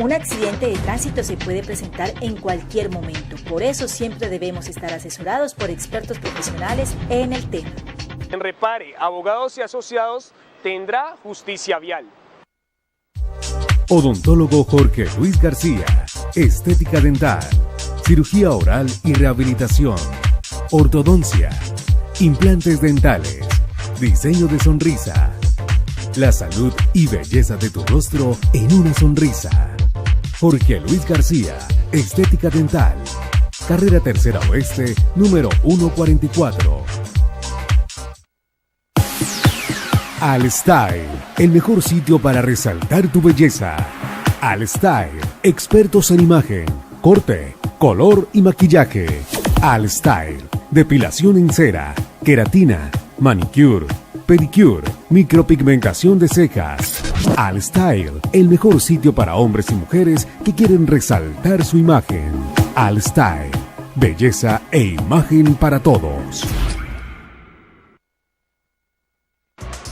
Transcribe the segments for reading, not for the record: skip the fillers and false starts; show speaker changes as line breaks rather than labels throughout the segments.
Un accidente de tránsito se puede presentar en cualquier momento, por eso siempre debemos estar asesorados por expertos profesionales en el tema.
En Repare, Abogados y Asociados tendrá justicia vial.
Odontólogo Jorge Luis García, estética dental, cirugía oral y rehabilitación, ortodoncia, implantes dentales, diseño de sonrisa, la salud y belleza de tu rostro en una sonrisa. Jorge Luis García, estética dental, carrera Tercera Oeste, número 144. Al Style, el mejor sitio para resaltar tu belleza. Al Style, expertos en imagen, corte, color y maquillaje. Al Style, depilación en cera, queratina, manicure, pedicure, micropigmentación de cejas. Al Style, el mejor sitio para hombres y mujeres que quieren resaltar su imagen. Al Style, belleza e imagen para todos.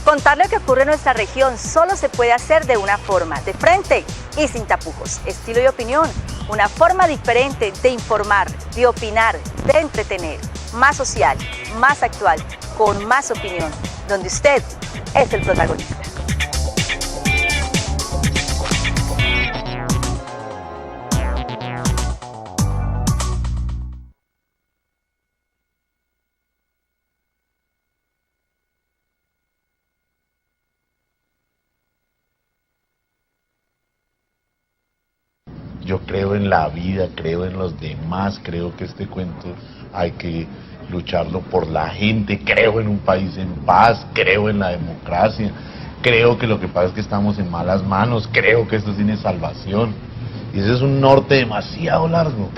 Contar lo que ocurre en nuestra región solo se puede hacer de una forma, de frente y sin tapujos. Estilo y opinión, una forma diferente de informar, de opinar, de entretener, más social, más actual, con más opinión, donde usted es el protagonista.
Yo creo en la vida, creo en los demás, creo que este cuento hay que lucharlo por la gente, creo en un país en paz, creo en la democracia, creo que lo que pasa es que estamos en malas manos, creo que esto tiene salvación. Y ese es un norte demasiado largo.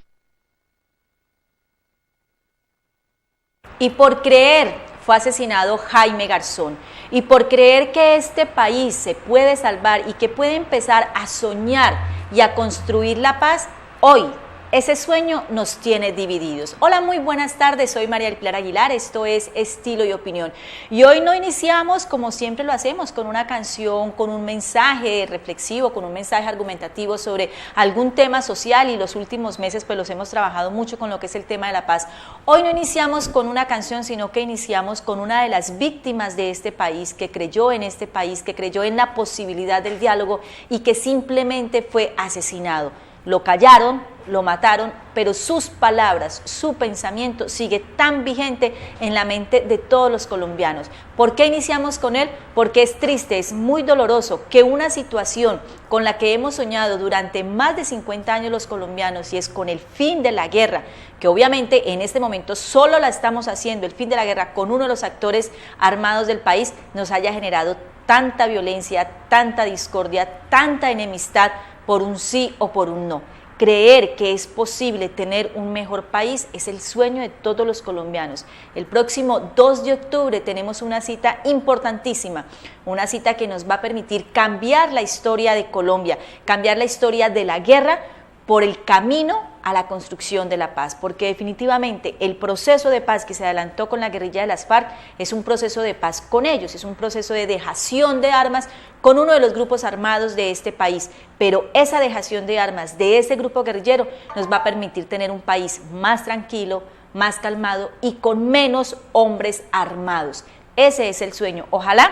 Y por creer fue asesinado Jaime Garzón. Y por creer que este país se puede salvar y que puede empezar a soñar y a construir la paz, hoy ese sueño nos tiene divididos. Hola, muy buenas tardes, soy María del Pilar Aguilar, esto es Estilo y Opinión. Y hoy no iniciamos como siempre lo hacemos, con una canción, con un mensaje reflexivo, con un mensaje argumentativo sobre algún tema social, y los últimos meses pues los hemos trabajado mucho con lo que es el tema de la paz. Hoy no iniciamos con una canción, sino que iniciamos con una de las víctimas de este país, que creyó en este país, que creyó en la posibilidad del diálogo y que simplemente fue asesinado. Lo callaron, lo mataron, pero sus palabras, su pensamiento sigue tan vigente en la mente de todos los colombianos. ¿Por qué iniciamos con él? Porque es triste, es muy doloroso que una situación con la que hemos soñado durante más de 50 años los colombianos, y es con el fin de la guerra, que obviamente en este momento solo la estamos haciendo, el fin de la guerra con uno de los actores armados del país, nos haya generado tanta violencia, tanta discordia, tanta enemistad por un sí o por un no. Creer que es posible tener un mejor país es el sueño de todos los colombianos. El próximo 2 de octubre tenemos una cita importantísima, una cita que nos va a permitir cambiar la historia de Colombia, cambiar la historia de la guerra por el camino a la construcción de la paz, porque definitivamente el proceso de paz que se adelantó con la guerrilla de las FARC es un proceso de paz con ellos, es un proceso de dejación de armas con uno de los grupos armados de este país, pero esa dejación de armas de ese grupo guerrillero nos va a permitir tener un país más tranquilo, más calmado y con menos hombres armados. Ese es el sueño. Ojalá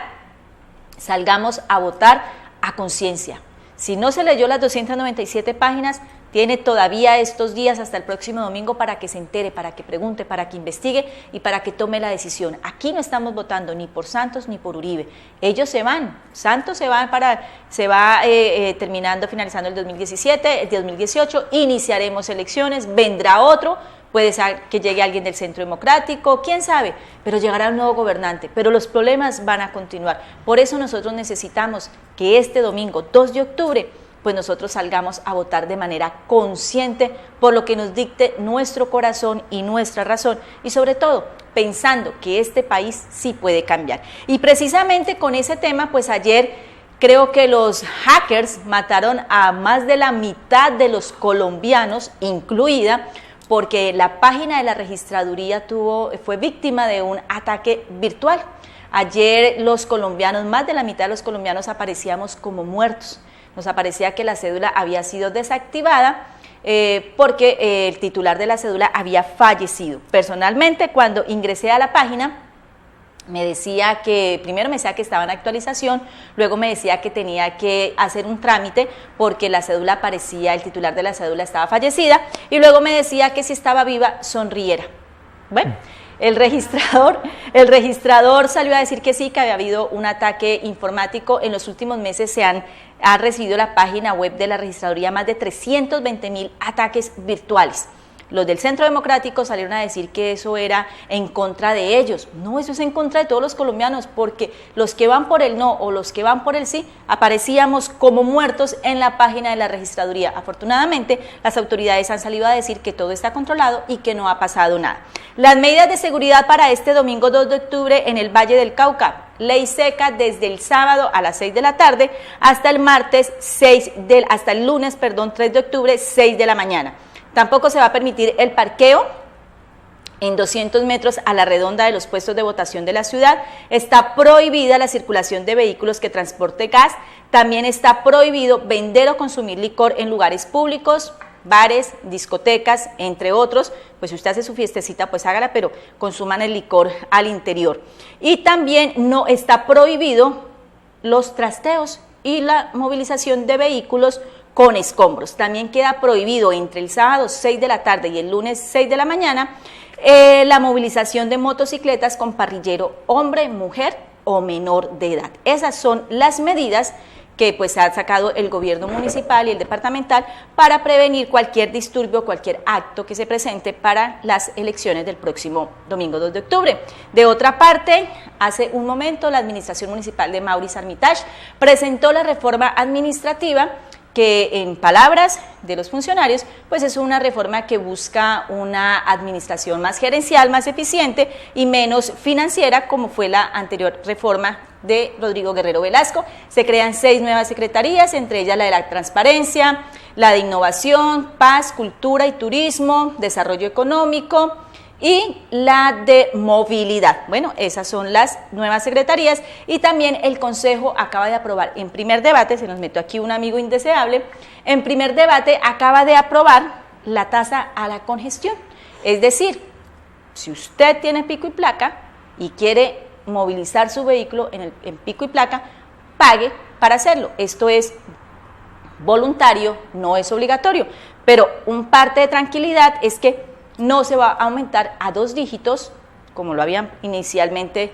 salgamos a votar a conciencia. Si no se leyó las 297 páginas, tiene todavía estos días hasta el próximo domingo para que se entere, para que pregunte, para que investigue y para que tome la decisión. Aquí no estamos votando ni por Santos ni por Uribe. Ellos se van. Santos se va finalizando el 2017, el 2018, iniciaremos elecciones, vendrá otro, puede ser que llegue alguien del Centro Democrático, quién sabe, pero llegará un nuevo gobernante, pero los problemas van a continuar. Por eso nosotros necesitamos que este domingo, 2 de octubre, pues nosotros salgamos a votar de manera consciente por lo que nos dicte nuestro corazón y nuestra razón, y sobre todo pensando que este país sí puede cambiar. Y precisamente con ese tema, pues ayer creo que los hackers mataron a más de la mitad de los colombianos, incluida, porque la página de la registraduría fue víctima de un ataque virtual. Ayer los colombianos, más de la mitad de los colombianos aparecíamos como muertos. nos aparecía que la cédula había sido desactivada porque el titular de la cédula había fallecido. Personalmente, cuando ingresé a la página, me decía que, primero me decía que estaba en actualización, luego me decía que tenía que hacer un trámite porque la cédula aparecía, el titular de la cédula estaba fallecida, y luego me decía que si estaba viva, sonriera. Bueno, el registrador salió a decir que sí, que había habido un ataque informático. En los últimos meses ha recibido la página web de la registraduría más de 320.000 ataques virtuales. Los del Centro Democrático salieron a decir que eso era en contra de ellos. No, eso es en contra de todos los colombianos, porque los que van por el no o los que van por el sí, aparecíamos como muertos en la página de la registraduría. Afortunadamente, las autoridades han salido a decir que todo está controlado y que no ha pasado nada. Las medidas de seguridad para este domingo 2 de octubre en el Valle del Cauca: ley seca desde el sábado a las 6 de la tarde hasta el lunes 3 de octubre, 6 de la mañana. Tampoco se va a permitir el parqueo en 200 metros a la redonda de los puestos de votación de la ciudad. Está prohibida la circulación de vehículos que transporte gas. También está prohibido vender o consumir licor en lugares públicos, bares, discotecas, entre otros. Pues si usted hace su fiestecita, pues hágala, pero consuman el licor al interior. Y también no está prohibido los trasteos y la movilización de vehículos con escombros. También queda prohibido entre el sábado 6 de la tarde y el lunes 6 de la mañana la movilización de motocicletas con parrillero hombre, mujer o menor de edad. Esas son las medidas que pues ha sacado el gobierno municipal y el departamental para prevenir cualquier disturbio, cualquier acto que se presente para las elecciones del próximo domingo 2 de octubre. De otra parte, hace un momento la administración municipal de Maurice Armitage presentó la reforma administrativa, que en palabras de los funcionarios, pues es una reforma que busca una administración más gerencial, más eficiente y menos financiera, como fue la anterior reforma de Rodrigo Guerrero Velasco. Se crean 6 nuevas secretarías, entre ellas la de la transparencia, la de innovación, paz, cultura y turismo, desarrollo económico y la de movilidad. Bueno, esas son las nuevas secretarías, y también el Consejo acaba de aprobar en primer debate, se nos metió aquí un amigo indeseable, en primer debate acaba de aprobar la tasa a la congestión. Es decir, si usted tiene pico y placa y quiere movilizar su vehículo en pico y placa, pague para hacerlo. Esto es voluntario, no es obligatorio, pero un parte de tranquilidad es que no se va a aumentar a 2 dígitos, como lo habían inicialmente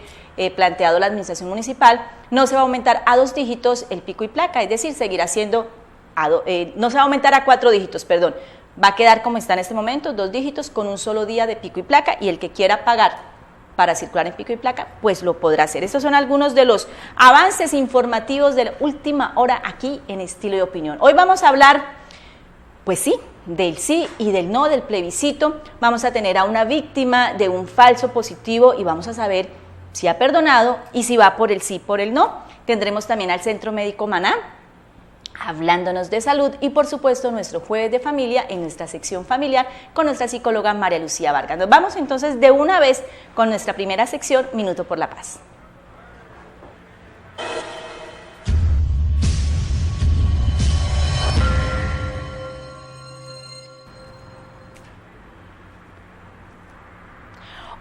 planteado la administración municipal. No se va a aumentar a 2 dígitos el pico y placa, es decir, seguirá siendo, no se va a aumentar a 4 dígitos, perdón, va a quedar como está en este momento, 2 dígitos con un solo día de pico y placa, y el que quiera pagar para circular en pico y placa, pues lo podrá hacer. Estos son algunos de los avances informativos de la última hora aquí en Estilo de Opinión. Hoy vamos a hablar, pues sí, del sí y del no, del plebiscito. Vamos a tener a una víctima de un falso positivo y vamos a saber si ha perdonado y si va por el sí, por el no. Tendremos también al Centro Médico Maná hablándonos de salud, y por supuesto nuestro jueves de familia en nuestra sección familiar con nuestra psicóloga María Lucía Vargas. Nos vamos entonces de una vez con nuestra primera sección, Minuto por la Paz.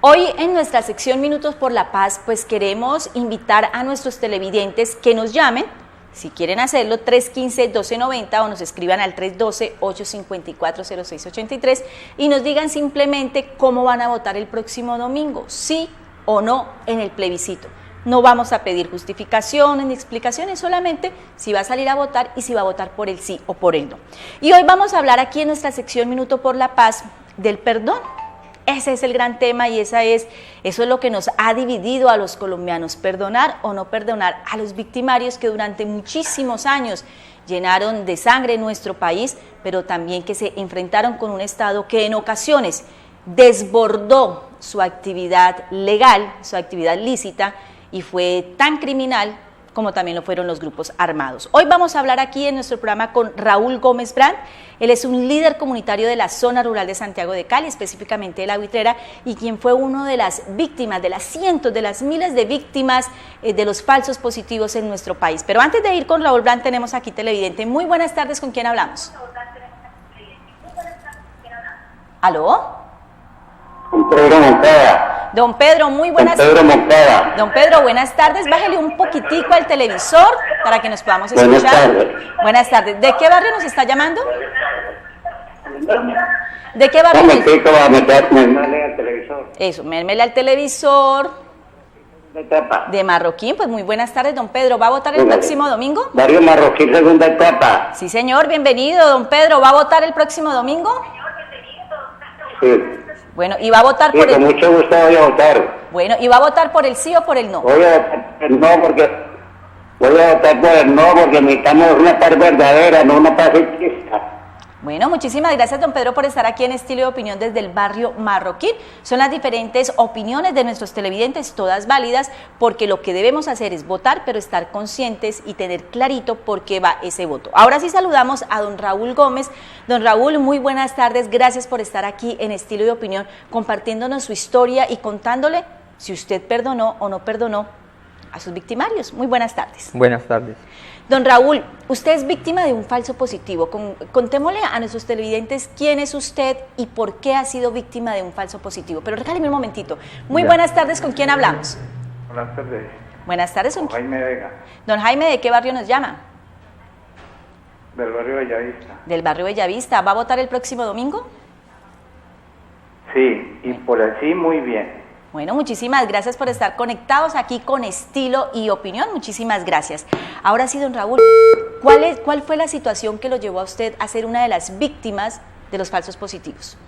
Hoy en nuestra sección Minutos por la Paz, pues queremos invitar a nuestros televidentes que nos llamen, si quieren hacerlo, 315-1290, o nos escriban al 312-854-0683 y nos digan simplemente cómo van a votar el próximo domingo, sí o no en el plebiscito. No vamos a pedir justificaciones ni explicaciones, solamente si va a salir a votar y si va a votar por el sí o por el no. Y hoy vamos a hablar aquí en nuestra sección Minuto por la Paz del perdón. Ese es el gran tema y eso es lo que nos ha dividido a los colombianos: perdonar o no perdonar a los victimarios que durante muchísimos años llenaron de sangre nuestro país, pero también que se enfrentaron con un Estado que en ocasiones desbordó su actividad legal, su actividad lícita, y fue tan criminal como también lo fueron los grupos armados. Hoy vamos a hablar aquí en nuestro programa con Raúl Gómez Brand. Él es un líder comunitario de la zona rural de Santiago de Cali, específicamente de La Buitrera, y quien fue uno de las víctimas, de las cientos, de las miles de víctimas de los falsos positivos en nuestro país. Pero antes de ir con Raúl Brand, tenemos aquí televidente. Muy buenas tardes, ¿con quién hablamos? ¿Aló?
Don Pedro Moncada.
Don Pedro, muy buenas tardes.
Don Pedro Moncada.
Don Pedro, buenas tardes. Bájale un poquitico al televisor para que nos podamos escuchar.
Buenas tardes.
Buenas tardes. ¿De qué barrio nos está llamando? ¿De qué barrio?
Un momentito, va a meterme al televisor.
Eso, mérmele al televisor.
Segunda etapa.
De Marroquín, pues muy buenas tardes, don Pedro. ¿Va a votar el
Dígale.
próximo domingo?
Barrio Marroquín, segunda etapa.
Sí, señor, bienvenido, don Pedro. ¿Va a votar el próximo domingo?
Sí.
Bueno, ¿y va a votar
Sí,
por
con
el...
mucho gusto voy a votar.
Bueno, ¿y va a votar por el sí o por el no?
Voy a votar por el no porque necesitamos una paz verdadera, no una paz ficticia.
Bueno, muchísimas gracias, don Pedro, por estar aquí en Estilo de Opinión desde el barrio Marroquín. Son las diferentes opiniones de nuestros televidentes, todas válidas, porque lo que debemos hacer es votar, pero estar conscientes y tener clarito por qué va ese voto. Ahora sí saludamos a don Raúl Gómez. Don Raúl, muy buenas tardes, gracias por estar aquí en Estilo de Opinión, compartiéndonos su historia y contándole si usted perdonó o no perdonó a sus victimarios. Muy buenas tardes.
Buenas tardes.
Don Raúl, usted es víctima de un falso positivo. Contémosle a nuestros televidentes quién es usted y por qué ha sido víctima de un falso positivo. Pero regáleme un momentito. Muy
Ya.
buenas tardes, ¿con quién hablamos?
Buenas tardes.
Buenas tardes, ¿con quién?
Jaime Vega,
Don Jaime, ¿de qué barrio nos llama?
del barrio Bellavista.
Del barrio Bellavista. ¿Va a votar el próximo domingo?
Sí, y por así muy bien.
Bueno, muchísimas gracias por estar conectados aquí con Estilo y Opinión. Muchísimas gracias. Ahora sí, don Raúl, ¿cuál fue la situación que lo llevó a usted a ser una de las víctimas de los falsos positivos?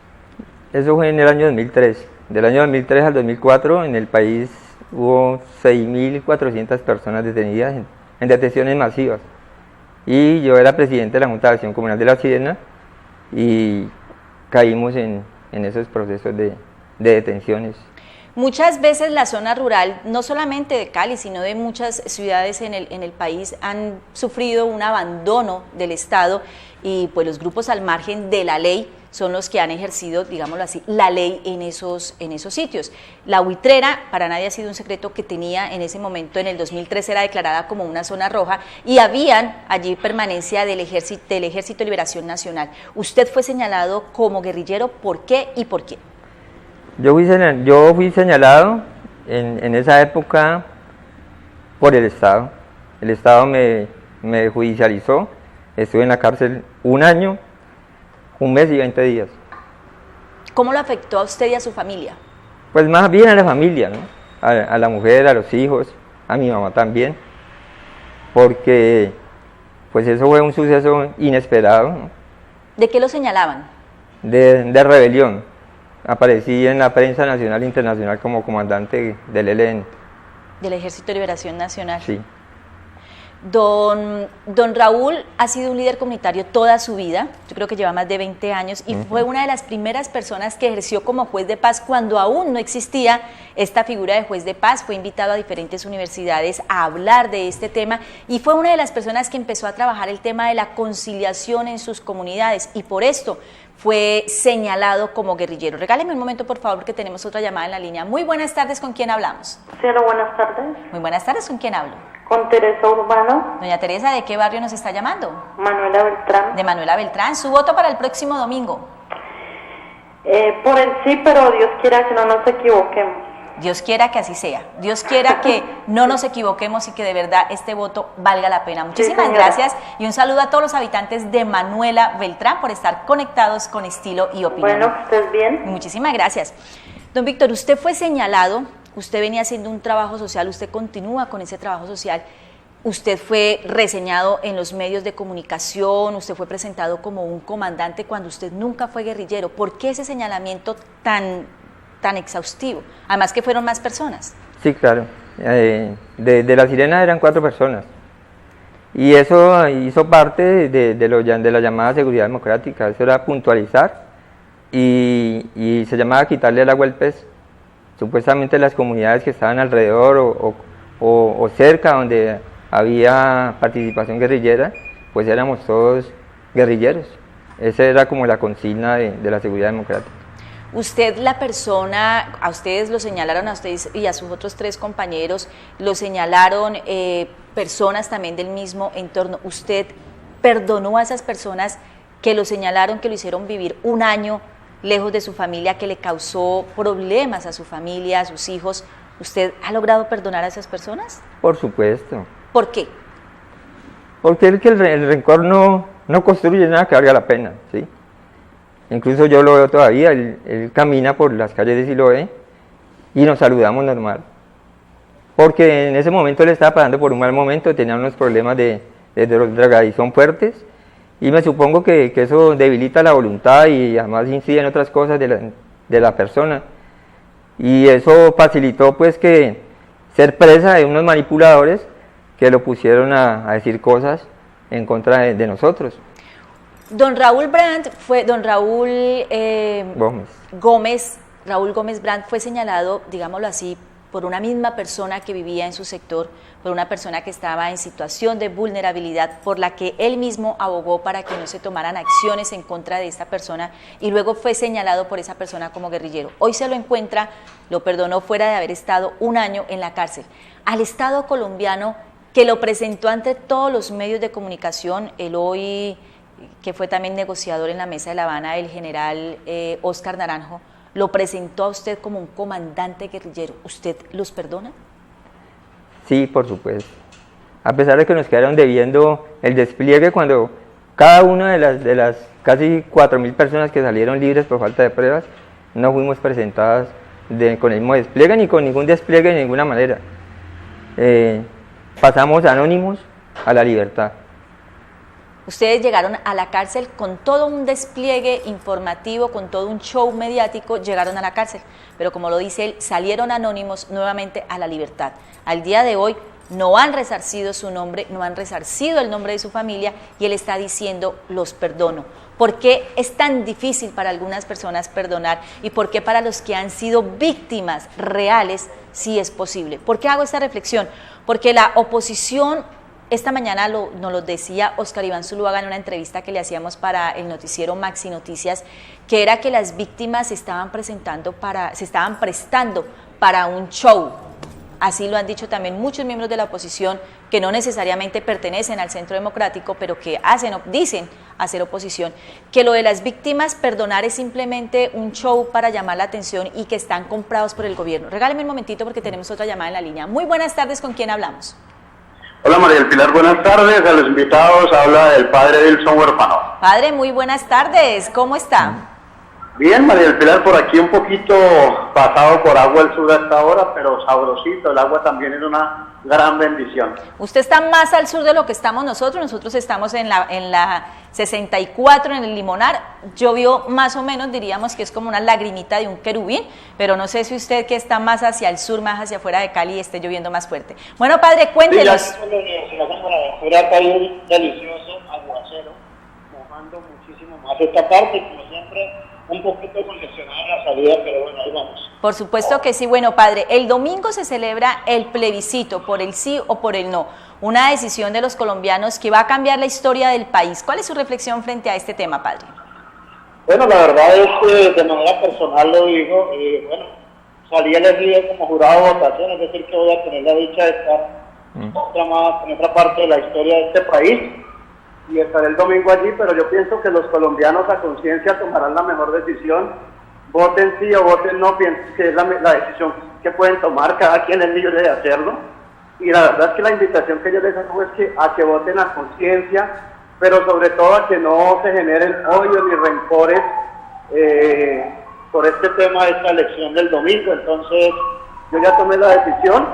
Eso fue en el año 2003. Del año 2003 al 2004 en el país hubo 6.400 personas detenidas en detenciones masivas. Y yo era presidente de la Junta de Acción Comunal de La Sirena y caímos en esos procesos de detenciones.
Muchas veces la zona rural, no solamente de Cali, sino de muchas ciudades en el país, han sufrido un abandono del Estado y pues los grupos al margen de la ley son los que han ejercido, digámoslo así, la ley en esos sitios. La Buitrera, para nadie ha sido un secreto que tenía en ese momento, en el 2003 era declarada como una zona roja y habían allí permanencia del Ejército de Liberación Nacional. Usted fue señalado como guerrillero, ¿por qué y por quién?
Yo fui señalado en esa época por el Estado. El Estado me judicializó, estuve en la cárcel 1 año, 1 mes y 20 días.
¿Cómo lo afectó a usted y a su familia?
Pues más bien a la familia, ¿no? A la mujer, a los hijos, a mi mamá también, porque pues eso fue un suceso inesperado, ¿no?
¿De qué lo señalaban?
de rebelión. Aparecí en la prensa nacional e internacional como comandante del ELN.
Del Ejército de Liberación Nacional.
Sí.
Don Raúl ha sido un líder comunitario toda su vida, yo creo que lleva más de 20 años y fue una de las primeras personas que ejerció como juez de paz cuando aún no existía esta figura de juez de paz. Fue invitado a diferentes universidades a hablar de este tema y fue una de las personas que empezó a trabajar el tema de la conciliación en sus comunidades y por esto fue señalado como guerrillero. Regáleme un momento, por favor, porque tenemos otra llamada en la línea. Muy buenas tardes, ¿con quién hablamos?
Sí, hola, buenas tardes.
Muy buenas tardes, ¿con quién hablo?
Con Teresa Urbano,
Doña Teresa, ¿de qué barrio nos está llamando?
Manuela Beltrán.
De Manuela Beltrán. ¿Su voto para el próximo domingo?
Por el sí, pero Dios quiera que no nos equivoquemos.
Dios quiera que así sea. Dios quiera que no nos equivoquemos y que de verdad este voto valga la pena. Muchísimas gracias y un saludo a todos los habitantes de Manuela Beltrán por estar conectados con Estilo y Opinión.
Bueno, que estés bien.
Muchísimas gracias. Don Víctor, usted fue señalado, usted venía haciendo un trabajo social, usted continúa con ese trabajo social, usted fue reseñado en los medios de comunicación, usted fue presentado como un comandante cuando usted nunca fue guerrillero. ¿Por qué ese señalamiento tan exhaustivo? Además que fueron más personas.
Sí, claro. De La Sirena eran 4 personas. Y eso hizo parte de la llamada seguridad democrática. Eso era puntualizar y se llamaba quitarle el agua al pez. Supuestamente las comunidades que estaban alrededor o cerca donde había participación guerrillera, pues éramos todos guerrilleros. Esa era como la consigna de la seguridad democrática.
Usted, la persona, a ustedes lo señalaron, a ustedes y a sus otros 3 compañeros, lo señalaron personas también del mismo entorno. ¿Usted perdonó a esas personas que lo señalaron, que lo hicieron vivir un año lejos de su familia, que le causó problemas a su familia, a sus hijos? ¿Usted ha logrado perdonar a esas personas?
Por supuesto.
¿Por qué?
Porque el rencor no construye nada que valga la pena, ¿sí? Incluso yo lo veo todavía, él camina por las calles de Siloé y nos saludamos normal. Porque en ese momento él estaba pasando por un mal momento, tenía unos problemas de drogadicción fuertes, y me supongo que eso debilita la voluntad y además incide en otras cosas de la persona. Y eso facilitó pues que ser presa de unos manipuladores que lo pusieron a decir cosas en contra de nosotros.
Don Raúl Brandt fue, Raúl Gómez Brandt fue señalado, digámoslo así, por una misma persona que vivía en su sector, por una persona que estaba en situación de vulnerabilidad, por la que él mismo abogó para que no se tomaran acciones en contra de esta persona, y luego fue señalado por esa persona como guerrillero. Hoy se lo encuentra, lo perdonó fuera de haber estado un año en la cárcel. Al Estado colombiano, que lo presentó ante todos los medios de comunicación, el hoy, que fue también negociador en la Mesa de La Habana, el general Óscar Naranjo, lo presentó a usted como un comandante guerrillero. ¿Usted los perdona?
Sí, por supuesto. A pesar de que nos quedaron debiendo el despliegue cuando cada una de las casi 4.000 personas que salieron libres por falta de pruebas, no fuimos presentadas con el mismo despliegue ni con ningún despliegue de ninguna manera. Pasamos anónimos a la libertad.
Ustedes llegaron a la cárcel con todo un despliegue informativo, con todo un show mediático, llegaron a la cárcel, pero como lo dice él, salieron anónimos nuevamente a la libertad. Al día de hoy no han resarcido su nombre, no han resarcido el nombre de su familia, y él está diciendo, los perdono. ¿Por qué es tan difícil para algunas personas perdonar y por qué para los que han sido víctimas reales sí es posible? ¿Por qué hago esta reflexión? Porque la oposición, esta mañana nos lo decía Óscar Iván Zuluaga en una entrevista que le hacíamos para el noticiero Maxi Noticias, que era que las víctimas se estaban prestando para un show. Así lo han dicho también muchos miembros de la oposición que no necesariamente pertenecen al Centro Democrático, pero que dicen hacer oposición, que lo de las víctimas perdonar es simplemente un show para llamar la atención y que están comprados por el gobierno. Regáleme un momentito porque tenemos otra llamada en la línea. Muy buenas tardes, ¿con quién hablamos?
Hola María del Pilar, buenas tardes. A los invitados habla el padre Dilson Huérfano.
Padre, muy buenas tardes, ¿cómo está?
Bien, María del Pilar, por aquí un poquito pasado por agua el sur hasta ahora, pero sabrosito. El agua también es una gran bendición.
Usted está más al sur de lo que estamos nosotros estamos en la 64 en el Limonar. Llovió más o menos, diríamos que es como una lagrimita de un querubín, pero no sé si usted que está más hacia el sur, más hacia afuera de Cali, esté lloviendo más fuerte. Bueno, padre, cuéntenos.
Sí, ya está ahí un delicioso aguacero, mojando muchísimo más esta parte, como siempre, un poquito congestionada la salida, pero bueno, ahí vamos.
Por supuesto que sí. Bueno, padre, el domingo se celebra el plebiscito por el sí o por el no, una decisión de los colombianos que va a cambiar la historia del país. ¿Cuál es su reflexión frente a este tema, padre?
Bueno, la verdad es que de manera personal lo digo, bueno, salí elegido como jurado de votación, es decir, que voy a tener la dicha de estar en otra parte de la historia de este país, y estaré el domingo allí, pero yo pienso que los colombianos a conciencia tomarán la mejor decisión. Voten sí o voten no, pienso que es la decisión que pueden tomar, cada quien es libre de hacerlo, y la verdad es que la invitación que yo les hago es a que voten a conciencia, pero sobre todo a que no se generen odios ni rencores por este tema de esta elección del domingo. Entonces yo ya tomé la decisión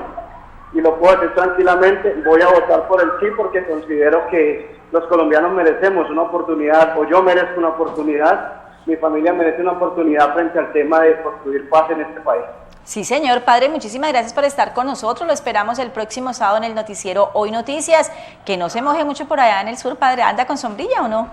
y lo puedo hacer tranquilamente. Voy a votar por el sí porque considero que los colombianos merecemos una oportunidad, o yo merezco una oportunidad, mi familia merece una oportunidad frente al tema de construir paz en este país.
Sí, señor, padre, muchísimas gracias por estar con nosotros. Lo esperamos el próximo sábado en el noticiero Hoy Noticias. Que no se moje mucho por allá en el sur, padre. ¿Anda con sombrilla o no?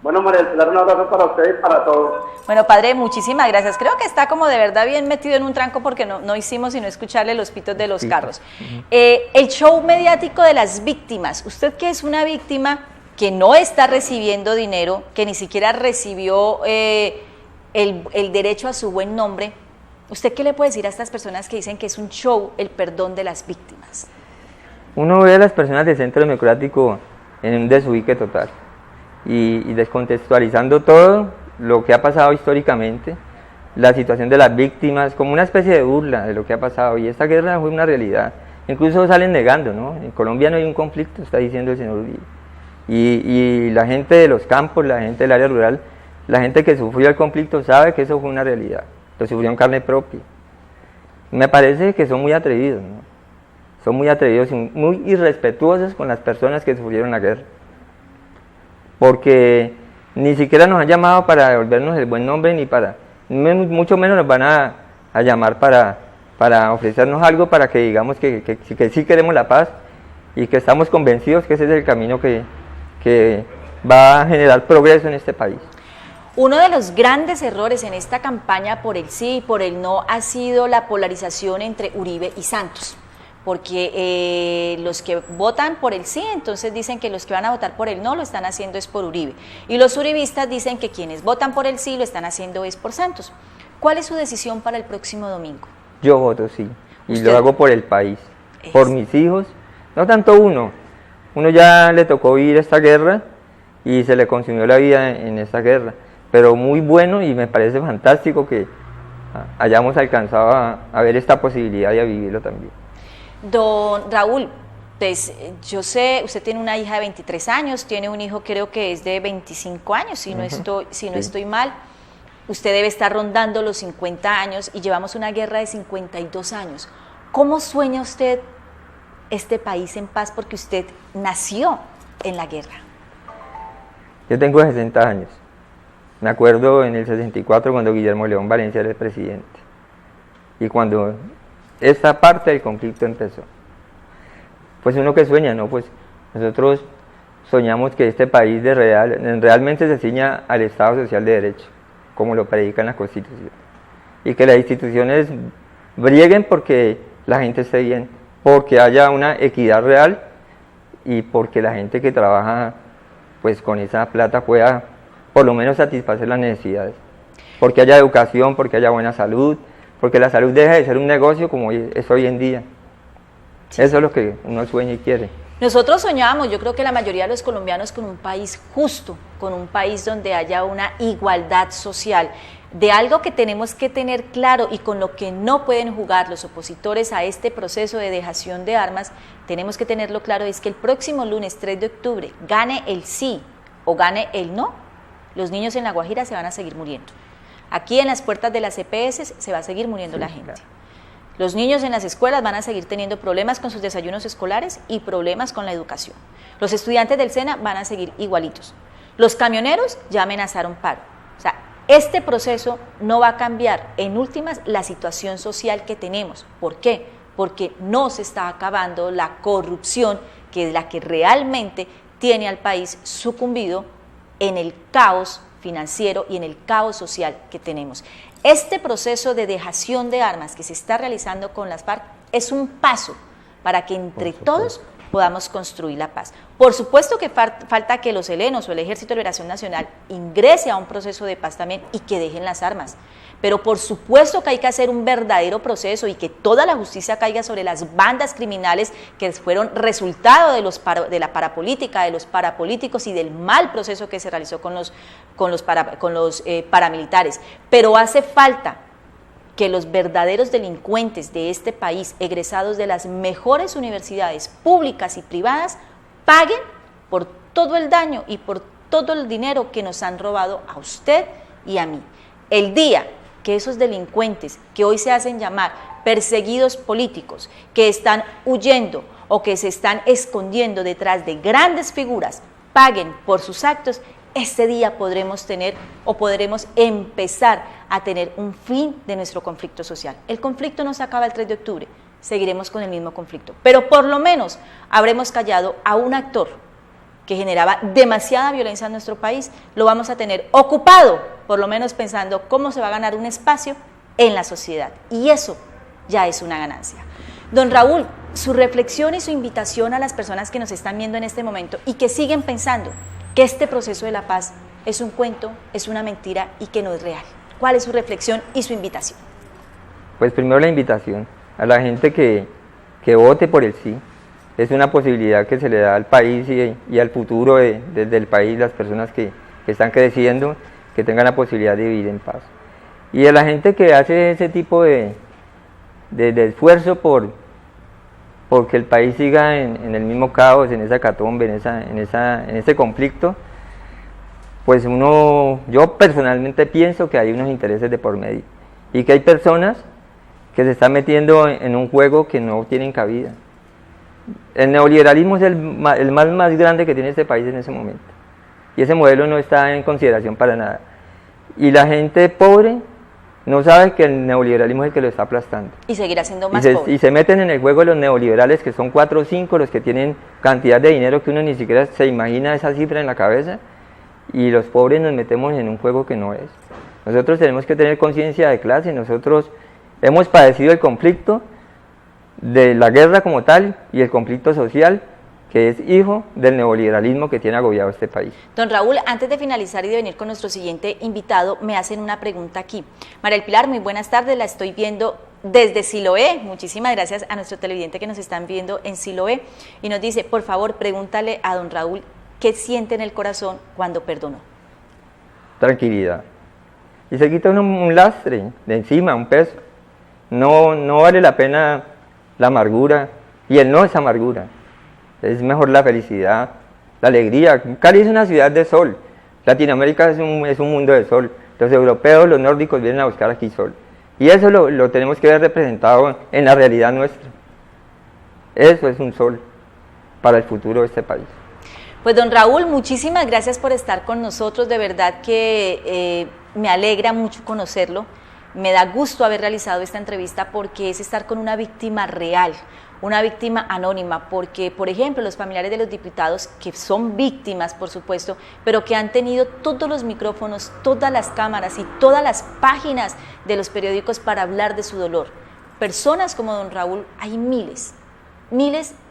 Bueno, María del Pilar, un abrazo para usted y para todos.
Bueno, padre, muchísimas gracias. Creo que está como de verdad bien metido en un tranco porque no hicimos sino escucharle los pitos de los carros. El show mediático de las víctimas. Usted que es una víctima que no está recibiendo dinero, que ni siquiera recibió el derecho a su buen nombre, ¿usted qué le puede decir a estas personas que dicen que es un show el perdón de las víctimas?
Uno ve a las personas del Centro Democrático en un desubique total y descontextualizando todo lo que ha pasado históricamente, la situación de las víctimas, como una especie de burla de lo que ha pasado, y esta guerra fue una realidad. Incluso salen negando, ¿no? En Colombia no hay un conflicto, está diciendo el señor Uribe. Y la gente de los campos, la gente del área rural, la gente que sufrió el conflicto sabe que eso fue una realidad, lo sufrió en carne propia. Me parece que son muy atrevidos, ¿no? Son muy atrevidos y muy irrespetuosos con las personas que sufrieron la guerra, porque ni siquiera nos han llamado para devolvernos el buen nombre, ni para, mucho menos nos van a llamar para ofrecernos algo, para que digamos que sí queremos la paz y que estamos convencidos que ese es el camino que va a generar progreso en este país.
Uno de los grandes errores en esta campaña por el sí y por el no ha sido la polarización entre Uribe y Santos, porque los que votan por el sí, entonces dicen que los que van a votar por el no lo están haciendo es por Uribe, y los uribistas dicen que quienes votan por el sí lo están haciendo es por Santos. ¿Cuál es su decisión para el próximo domingo?
Yo voto sí, y
¿Usted?
lo hago por el país, por mis hijos, no tanto uno ya le tocó vivir esta guerra y se le consumió la vida en esta guerra, pero muy bueno, y me parece fantástico que hayamos alcanzado a ver esta posibilidad y a vivirlo también.
Don Raúl, pues yo sé, usted tiene una hija de 23 años, tiene un hijo creo que es de 25 años, si no estoy mal. Usted debe estar rondando los 50 años y llevamos una guerra de 52 años. ¿Cómo sueña usted este país en paz? Porque usted nació en la guerra.
Yo tengo 60 años. Me acuerdo en el 64 cuando Guillermo León Valencia era el presidente. Y cuando esta parte del conflicto empezó. Pues uno que sueña, ¿no? Pues nosotros soñamos que este país realmente se ciña al Estado Social de Derecho, como lo predica en la Constitución. Y que las instituciones brieguen porque la gente esté bien, porque haya una equidad real y porque la gente que trabaja pues con esa plata pueda por lo menos satisfacer las necesidades. Porque haya educación, porque haya buena salud, porque la salud deje de ser un negocio como es hoy en día. Sí. Eso es lo que uno sueña y quiere.
Nosotros soñábamos, yo creo que la mayoría de los colombianos, con un país justo, con un país donde haya una igualdad social, de algo que tenemos que tener claro y con lo que no pueden jugar los opositores a este proceso de dejación de armas, tenemos que tenerlo claro, es que el próximo lunes 3 de octubre, gane el sí o gane el no, los niños en La Guajira se van a seguir muriendo. Aquí en las puertas de las EPS se va a seguir muriendo la gente. Claro. Los niños en las escuelas van a seguir teniendo problemas con sus desayunos escolares y problemas con la educación. Los estudiantes del SENA van a seguir igualitos. Los camioneros ya amenazaron paro. O sea, este proceso no va a cambiar, en últimas, la situación social que tenemos. ¿Por qué? Porque no se está acabando la corrupción, que es la que realmente tiene al país sucumbido en el caos financiero y en el caos social que tenemos. Este proceso de dejación de armas que se está realizando con las FARC es un paso para que entre todos podamos construir la paz. Por supuesto que falta que los helenos o el Ejército de Liberación Nacional ingrese a un proceso de paz también y que dejen las armas. Pero por supuesto que hay que hacer un verdadero proceso y que toda la justicia caiga sobre las bandas criminales que fueron resultado de la parapolítica, de los parapolíticos y del mal proceso que se realizó con los paramilitares. Pero hace falta que los verdaderos delincuentes de este país, egresados de las mejores universidades públicas y privadas, paguen por todo el daño y por todo el dinero que nos han robado a usted y a mí. El día que esos delincuentes que hoy se hacen llamar perseguidos políticos, que están huyendo o que se están escondiendo detrás de grandes figuras, paguen por sus actos, este día podremos tener o podremos empezar a tener un fin de nuestro conflicto social. El conflicto no se acaba el 3 de octubre, seguiremos con el mismo conflicto, pero por lo menos habremos callado a un actor que generaba demasiada violencia en nuestro país, lo vamos a tener ocupado, por lo menos pensando cómo se va a ganar un espacio en la sociedad. Y eso ya es una ganancia. Don Raúl, su reflexión y su invitación a las personas que nos están viendo en este momento y que siguen pensando que este proceso de la paz es un cuento, es una mentira y que no es real. ¿Cuál es su reflexión y su invitación?
Pues primero la invitación a la gente que vote por el sí. Es una posibilidad que se le da al país y al futuro del país, las personas que están creciendo, que tengan la posibilidad de vivir en paz. Y a la gente que hace ese tipo de esfuerzo por que el país siga en el mismo caos, en esa hecatombe, en ese conflicto, pues yo personalmente pienso que hay unos intereses de por medio y que hay personas que se están metiendo en un juego que no tienen cabida. El neoliberalismo es el más grande que tiene este país en ese momento y ese modelo no está en consideración para nada y la gente pobre no sabe que el neoliberalismo es el que lo está aplastando
y seguirá siendo más pobre
y se meten en el juego de los neoliberales, que son 4 o 5 los que tienen cantidad de dinero que uno ni siquiera se imagina esa cifra en la cabeza, y los pobres nos metemos en un juego que no es. Nosotros tenemos que tener conciencia de clase. Nosotros hemos padecido el conflicto de la guerra como tal y el conflicto social que es hijo del neoliberalismo que tiene agobiado este país.
Don Raúl, antes de finalizar y de venir con nuestro siguiente invitado, me hacen una pregunta aquí. María del Pilar, muy buenas tardes, la estoy viendo desde Siloé. Muchísimas gracias a nuestro televidente que nos están viendo en Siloé, y nos dice, por favor, pregúntale a don Raúl qué siente en el corazón cuando perdonó.
Tranquilidad. Y se quita uno un lastre de encima, un peso. No vale la pena la amargura, y el no es amargura. Es mejor la felicidad, la alegría. Cali es una ciudad de sol. Latinoamérica es un mundo de sol. Los europeos, los nórdicos vienen a buscar aquí sol. Y eso lo tenemos que ver representado en la realidad nuestra. Eso es un sol para el futuro de este país.
Pues don Raúl, muchísimas gracias por estar con nosotros. De verdad que me alegra mucho conocerlo. Me da gusto haber realizado esta entrevista porque es estar con una víctima real, una víctima anónima, porque, por ejemplo, los familiares de los diputados, que son víctimas, por supuesto, pero que han tenido todos los micrófonos, todas las cámaras y todas las páginas de los periódicos para hablar de su dolor. Personas como don Raúl, hay miles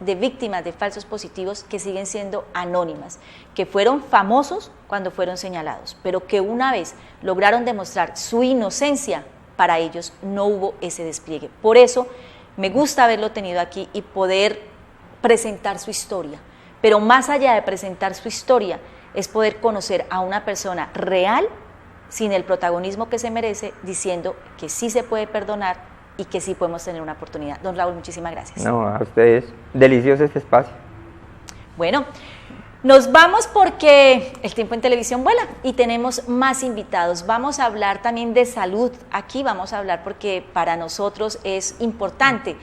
de víctimas de falsos positivos que siguen siendo anónimas, que fueron famosos cuando fueron señalados, pero que una vez lograron demostrar su inocencia, para ellos no hubo ese despliegue. Por eso me gusta haberlo tenido aquí y poder presentar su historia, pero más allá de presentar su historia, es poder conocer a una persona real, sin el protagonismo que se merece, diciendo que sí se puede perdonar y que sí podemos tener una oportunidad. Don Raúl, muchísimas gracias.
No, a ustedes, delicioso este espacio.
Bueno, nos vamos porque el tiempo en televisión vuela y tenemos más invitados. Vamos a hablar también de salud. Aquí vamos a hablar porque para nosotros es importante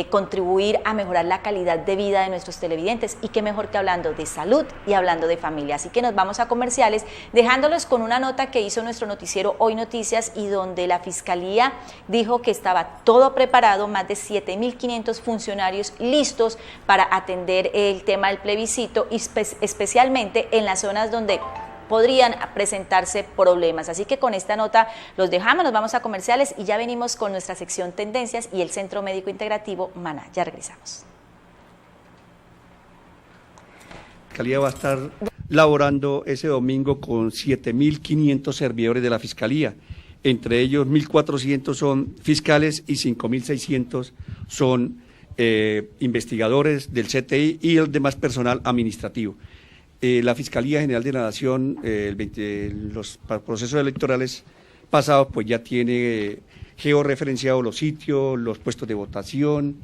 contribuir a mejorar la calidad de vida de nuestros televidentes, y qué mejor que hablando de salud y hablando de familia. Así que nos vamos a comerciales, dejándolos con una nota que hizo nuestro noticiero Hoy Noticias, y donde la Fiscalía dijo que estaba todo preparado, más de 7.500 funcionarios listos para atender el tema del plebiscito, y especialmente en las zonas donde podrían presentarse problemas. Así que con esta nota los dejamos, nos vamos a comerciales y ya venimos con nuestra sección Tendencias y el Centro Médico Integrativo Maná. Ya regresamos.
La Fiscalía va a estar laborando ese domingo con 7.500 servidores de la Fiscalía. Entre ellos 1.400 son fiscales y 5.600 son investigadores del CTI y el demás personal administrativo. La Fiscalía General de la Nación, los procesos electorales pasados, pues ya tiene georreferenciados los sitios, los puestos de votación,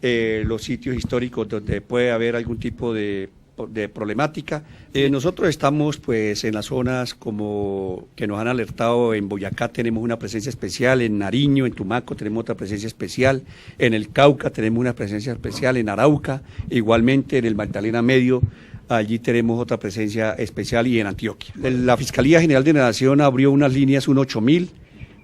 los sitios históricos donde puede haber algún tipo de problemática. Nosotros estamos pues en las zonas como que nos han alertado. En Boyacá tenemos una presencia especial, en Nariño, en Tumaco tenemos otra presencia especial, en el Cauca tenemos una presencia especial, en Arauca, igualmente en el Magdalena Medio, allí tenemos otra presencia especial, y en Antioquia. La Fiscalía General de la Nación abrió unas líneas, un 8000,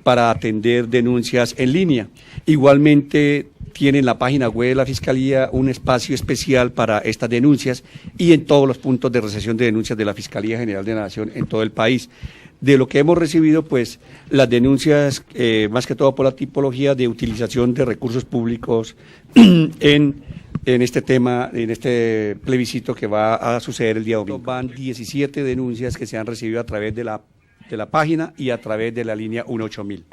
para atender denuncias en línea. Igualmente tiene en la página web de la Fiscalía un espacio especial para estas denuncias y en todos los puntos de recepción de denuncias de la Fiscalía General de la Nación en todo el país. De lo que hemos recibido, pues, las denuncias, más que todo por la tipología de utilización de recursos públicos en este tema, en este plebiscito que va a suceder el día domingo. Van 17 denuncias que se han recibido a través de la página y a través de la línea 18000.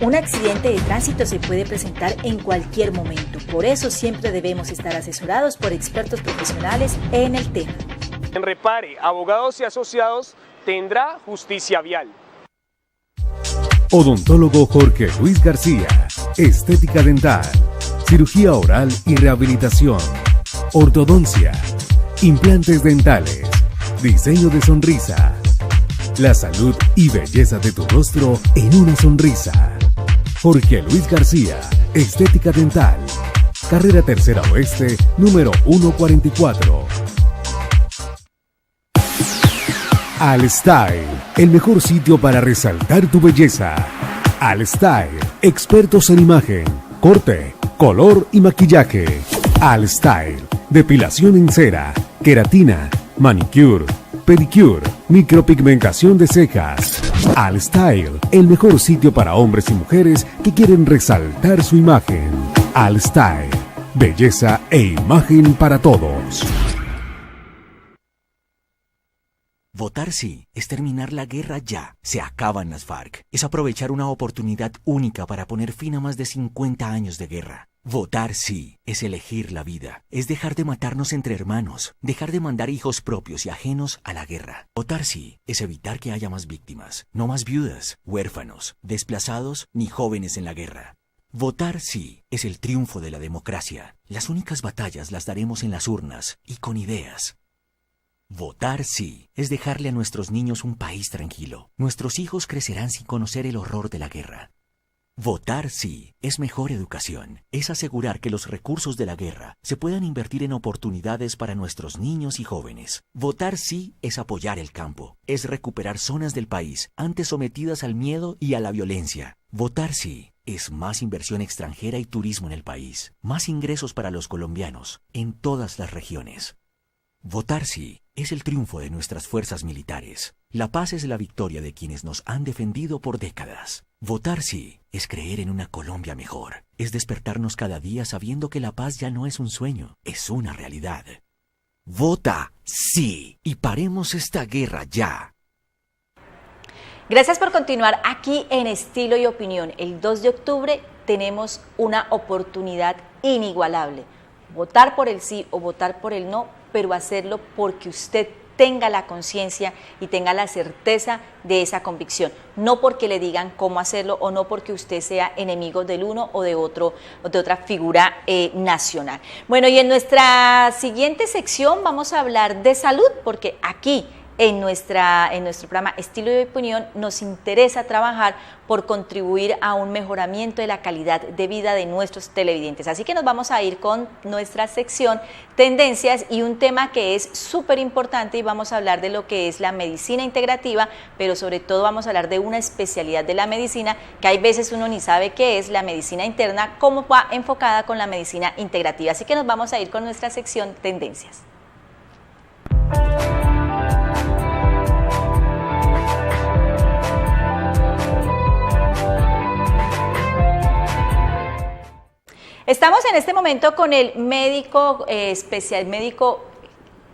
Un accidente de tránsito se puede presentar en cualquier momento, por eso siempre debemos estar asesorados por expertos profesionales en el tema.
En Repare, Abogados y Asociados tendrá justicia vial.
Odontólogo Jorge Luis García, estética dental, cirugía oral y rehabilitación, ortodoncia, implantes dentales, diseño de sonrisa, la salud y belleza de tu rostro en una sonrisa. Jorge Luis García, estética dental, carrera Tercera Oeste, número 144. Al Style, el mejor sitio para resaltar tu belleza. Al Style, expertos en imagen, corte, color y maquillaje. Al Style, depilación en cera, queratina, manicure, pedicure, micropigmentación de cejas. Al Style, el mejor sitio para hombres y mujeres que quieren resaltar su imagen. Al Style, belleza e imagen para todos.
Votar sí es terminar la guerra ya. Se acaban las FARC. Es aprovechar una oportunidad única para poner fin a más de 50 años de guerra. Votar sí es elegir la vida. Es dejar de matarnos entre hermanos. Dejar de mandar hijos propios y ajenos a la guerra. Votar sí es evitar que haya más víctimas. No más viudas, huérfanos, desplazados ni jóvenes en la guerra. Votar sí es el triunfo de la democracia. Las únicas batallas las daremos en las urnas y con ideas. Votar sí es dejarle a nuestros niños un país tranquilo. Nuestros hijos crecerán sin conocer el horror de la guerra. Votar sí es mejor educación. Es asegurar que los recursos de la guerra se puedan invertir en oportunidades para nuestros niños y jóvenes. Votar sí es apoyar el campo. Es recuperar zonas del país antes sometidas al miedo y a la violencia. Votar sí es más inversión extranjera y turismo en el país. Más ingresos para los colombianos en todas las regiones. Votar sí es el triunfo de nuestras fuerzas militares. La paz es la victoria de quienes nos han defendido por décadas. Votar sí es creer en una Colombia mejor. Es despertarnos cada día sabiendo que la paz ya no es un sueño, es una realidad. Vota sí y paremos esta guerra ya.
Gracias por continuar aquí en Estilo y Opinión. El 2 de octubre tenemos una oportunidad inigualable. Votar por el sí o votar por el no, pero hacerlo porque usted tenga la conciencia y tenga la certeza de esa convicción, no porque le digan cómo hacerlo o no porque usted sea enemigo del uno o de otro o de otra figura nacional. Bueno, y en nuestra siguiente sección vamos a hablar de salud, porque aquí en nuestro programa Estilo y Opinión nos interesa trabajar por contribuir a un mejoramiento de la calidad de vida de nuestros televidentes. Así que nos vamos a ir con nuestra sección Tendencias y un tema que es súper importante, y vamos a hablar de lo que es la medicina integrativa, pero sobre todo vamos a hablar de una especialidad de la medicina que hay veces uno ni sabe qué es, la medicina interna, cómo va enfocada con la medicina integrativa. Así que nos vamos a ir con nuestra sección Tendencias. Estamos en este momento con el médico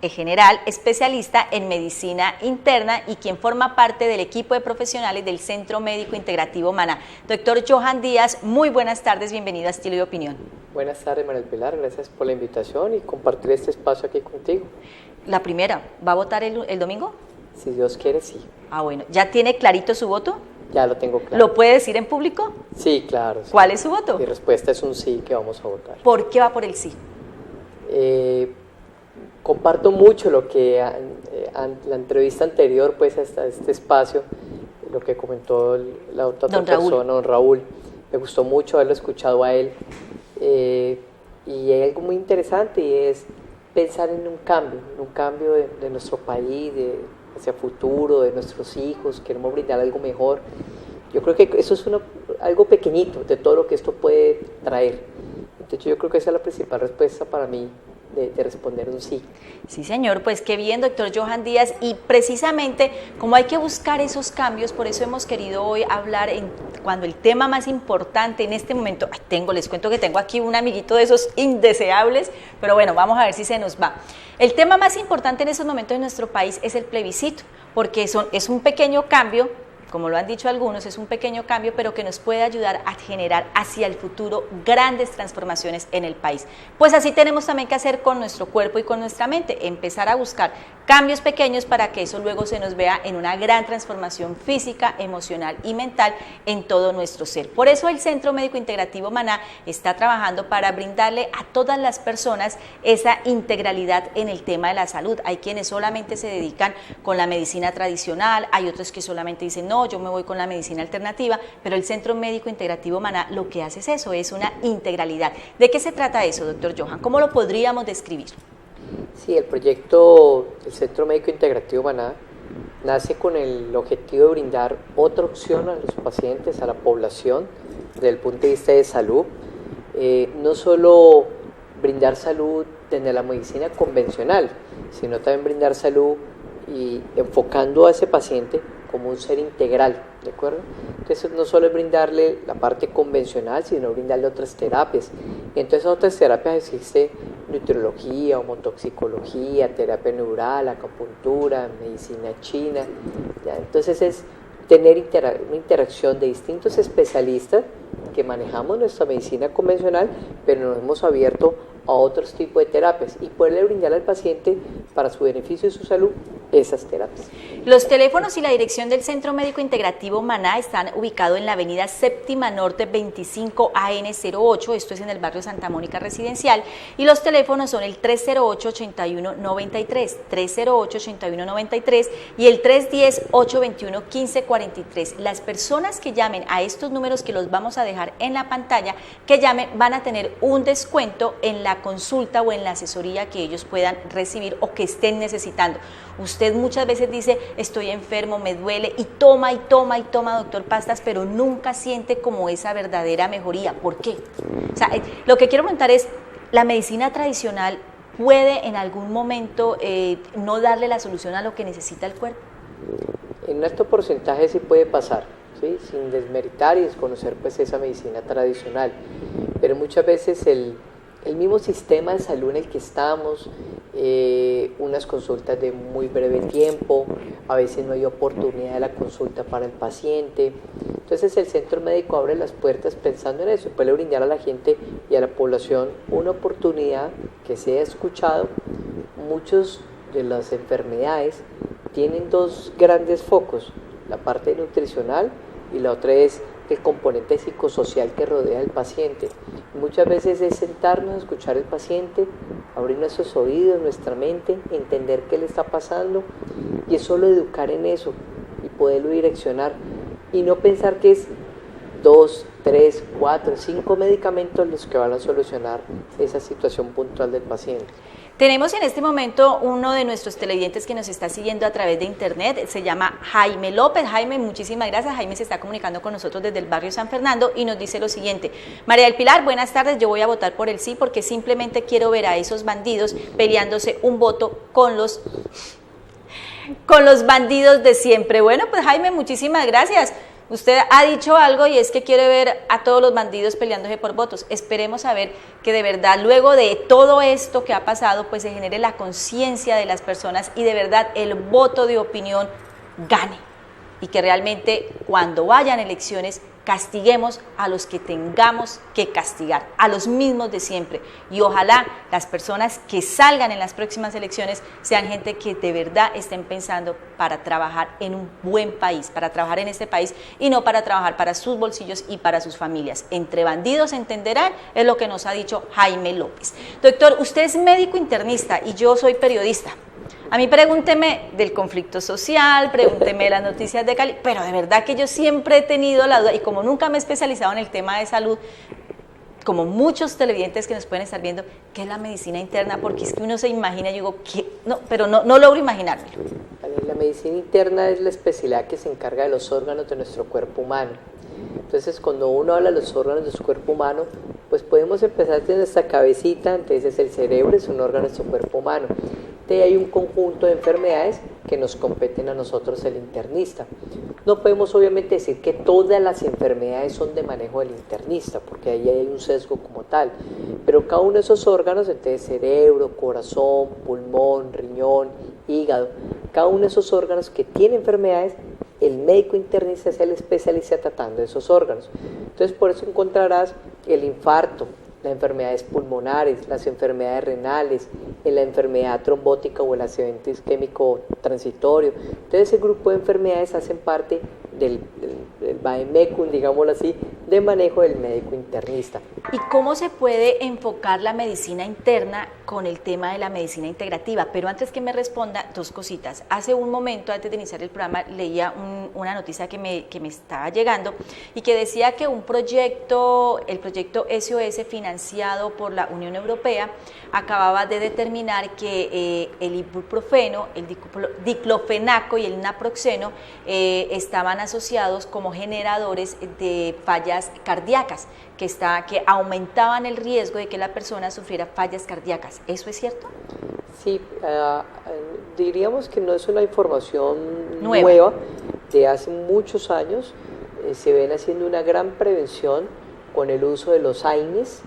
general, especialista en medicina interna y quien forma parte del equipo de profesionales del Centro Médico Integrativo Maná. Doctor Johan Díaz, muy buenas tardes, bienvenido a Estilo y Opinión.
Buenas tardes, María Pilar, gracias por la invitación y compartir este espacio aquí contigo.
La primera, ¿va a votar el domingo?
Si Dios quiere, sí.
Ah, bueno, ¿ya tiene clarito su voto?
Ya lo tengo claro.
¿Lo puede decir en público?
Sí, claro. Sí.
¿Cuál es su voto?
Mi respuesta es un sí, que vamos a votar.
¿Por qué va por el sí?
Comparto mucho lo que la entrevista anterior, pues, hasta este espacio, lo que comentó la otra persona, don Raúl. Me gustó mucho haberlo escuchado a él. Y hay algo muy interesante y es pensar en un cambio de nuestro país, hacia futuro, de nuestros hijos, queremos brindar algo mejor. Yo creo que eso es algo pequeñito de todo lo que esto puede traer. Entonces yo creo que esa es la principal respuesta para mí de responder un sí.
Sí, señor, pues qué bien, doctor Johan Díaz, y precisamente como hay que buscar esos cambios, por eso hemos querido hoy hablar cuando el tema más importante en este momento, les cuento que tengo aquí un amiguito de esos indeseables, pero bueno, vamos a ver si se nos va. El tema más importante en estos momentos en nuestro país es el plebiscito, porque es un pequeño cambio, como lo han dicho algunos, es un pequeño cambio, pero que nos puede ayudar a generar hacia el futuro grandes transformaciones en el país. Pues así tenemos también que hacer con nuestro cuerpo y con nuestra mente, empezar a buscar cambios pequeños para que eso luego se nos vea en una gran transformación física, emocional y mental en todo nuestro ser. Por eso el Centro Médico Integrativo Maná está trabajando para brindarle a todas las personas esa integralidad en el tema de la salud. Hay quienes solamente se dedican con la medicina tradicional, hay otros que solamente dicen, no, yo me voy con la medicina alternativa, pero el Centro Médico Integrativo Maná lo que hace es eso, es una integralidad. ¿De qué se trata eso, doctor Johan? ¿Cómo lo podríamos describir?
Sí, el proyecto del Centro Médico Integrativo Maná nace con el objetivo de brindar otra opción a los pacientes, a la población, desde el punto de vista de salud. No solo brindar salud desde la medicina convencional, sino también brindar salud y enfocando a ese paciente como un ser integral, ¿de acuerdo? Entonces no solo es brindarle la parte convencional, sino brindarle otras terapias. Y entonces otras terapias existe nutriología, homotoxicología, terapia neural, acupuntura, medicina china, ¿ya? Entonces es tener una interacción de distintos especialistas que manejamos nuestra medicina convencional, pero nos hemos abierto a otros tipos de terapias y poderle brindar al paciente para su beneficio y su salud esas terapias.
Los teléfonos y la dirección del Centro Médico Integrativo Maná están ubicados en la avenida Séptima Norte 25 AN08, esto es en el barrio Santa Mónica Residencial, y los teléfonos son el 308-8193, 308-8193 y el 310-821-1543. Las personas que llamen a estos números que los vamos a dejar en la pantalla, que llamen, van a tener un descuento en la consulta o en la asesoría que ellos puedan recibir o que estén necesitando. Usted muchas veces dice, estoy enfermo, me duele, y toma, doctor, pastas, pero nunca siente como esa verdadera mejoría. ¿Por qué? O sea, lo que quiero preguntar es, ¿la medicina tradicional puede en algún momento no darle la solución a lo que necesita el cuerpo?
En un alto porcentaje sí puede pasar, ¿sí? Sin desmeritar y desconocer pues esa medicina tradicional, pero muchas veces el mismo sistema de salud en el que estamos, unas consultas de muy breve tiempo, a veces no hay oportunidad de la consulta para el paciente. Entonces el centro médico abre las puertas pensando en eso, puede brindar a la gente y a la población una oportunidad que sea escuchado. Muchas de las enfermedades tienen dos grandes focos, la parte nutricional y la otra es el componente psicosocial que rodea al paciente. Muchas veces es sentarnos a escuchar al paciente, abrir nuestros oídos, nuestra mente, entender qué le está pasando, y es solo educar en eso y poderlo direccionar y no pensar que es 2, 3, 4, 5 medicamentos los que van a solucionar esa situación puntual del paciente.
Tenemos en este momento uno de nuestros televidentes que nos está siguiendo a través de internet, se llama Jaime López. Jaime, muchísimas gracias. Jaime se está comunicando con nosotros desde el barrio San Fernando y nos dice lo siguiente: María del Pilar, buenas tardes, yo voy a votar por el sí porque simplemente quiero ver a esos bandidos peleándose un voto con los bandidos de siempre. Bueno, pues Jaime, muchísimas gracias. Usted ha dicho algo y es que quiere ver a todos los bandidos peleándose por votos. Esperemos a ver que de verdad luego de todo esto que ha pasado pues se genere la conciencia de las personas y de verdad el voto de opinión gane y que realmente cuando vayan elecciones castiguemos a los que tengamos que castigar, a los mismos de siempre, y ojalá las personas que salgan en las próximas elecciones sean gente que de verdad estén pensando para trabajar en un buen país, para trabajar en este país y no para trabajar para sus bolsillos y para sus familias. Entre bandidos entenderán, es lo que nos ha dicho Jaime López. Doctor, usted es médico internista y yo soy periodista. A mí pregúnteme del conflicto social, pregúnteme de las noticias de Cali, pero de verdad que yo siempre he tenido la duda y como nunca me he especializado en el tema de salud, como muchos televidentes que nos pueden estar viendo, ¿qué es la medicina interna? Porque es que uno se imagina, yo digo, ¿qué? No, pero no logro imaginármelo.
La medicina interna es la especialidad que se encarga de los órganos de nuestro cuerpo humano. Entonces, cuando uno habla de los órganos de su cuerpo humano, pues podemos empezar desde nuestra cabecita, entonces el cerebro es un órgano de su cuerpo humano. Entonces hay un conjunto de enfermedades que nos competen a nosotros, el internista. No podemos obviamente decir que todas las enfermedades son de manejo del internista, porque ahí hay un sesgo como tal, pero cada uno de esos órganos, entonces cerebro, corazón, pulmón, riñón, hígado, cada uno de esos órganos que tiene enfermedades, el médico internista es el especialista tratando de esos órganos. Entonces por eso encontrarás el infarto, las enfermedades pulmonares, las enfermedades renales, en la enfermedad trombótica o el accidente isquémico transitorio. Entonces ese grupo de enfermedades hacen parte del vademecum, digámoslo así, de manejo del médico internista.
¿Y cómo se puede enfocar la medicina interna con el tema de la medicina integrativa? Pero antes que me responda, dos cositas. Hace un momento, antes de iniciar el programa, leía una noticia que me estaba llegando y que decía que el proyecto SOS financiado por la Unión Europea acababa de determinar que el ibuprofeno, el diclofenaco y el naproxeno estaban asociados como generadores de fallas cardíacas, que aumentaban el riesgo de que la persona sufriera fallas cardíacas. ¿Eso es cierto?
Sí, diríamos que no es una información nueva. De hace muchos años se ven haciendo una gran prevención con el uso de los AINES,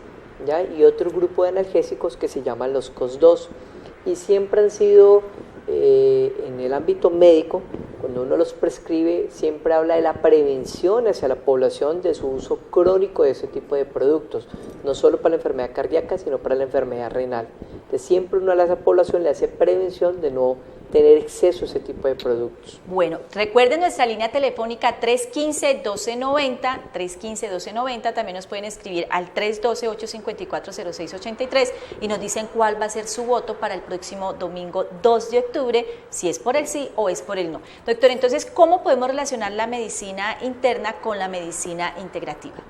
¿ya? Y otro grupo de analgésicos que se llaman los COS2, y siempre han sido en el ámbito médico, cuando uno los prescribe, siempre habla de la prevención hacia la población de su uso crónico de ese tipo de productos, no solo para la enfermedad cardíaca, sino para la enfermedad renal. Entonces siempre uno a esa población le hace prevención de no tener exceso de ese tipo de productos.
Bueno, recuerden nuestra línea telefónica 315-1290, 315-1290, también nos pueden escribir al 312-854-0683 y nos dicen cuál va a ser su voto para el próximo domingo 2 de octubre, si es por el sí o es por el no. Doctor, entonces, ¿cómo podemos relacionar la medicina interna con la medicina integrativa?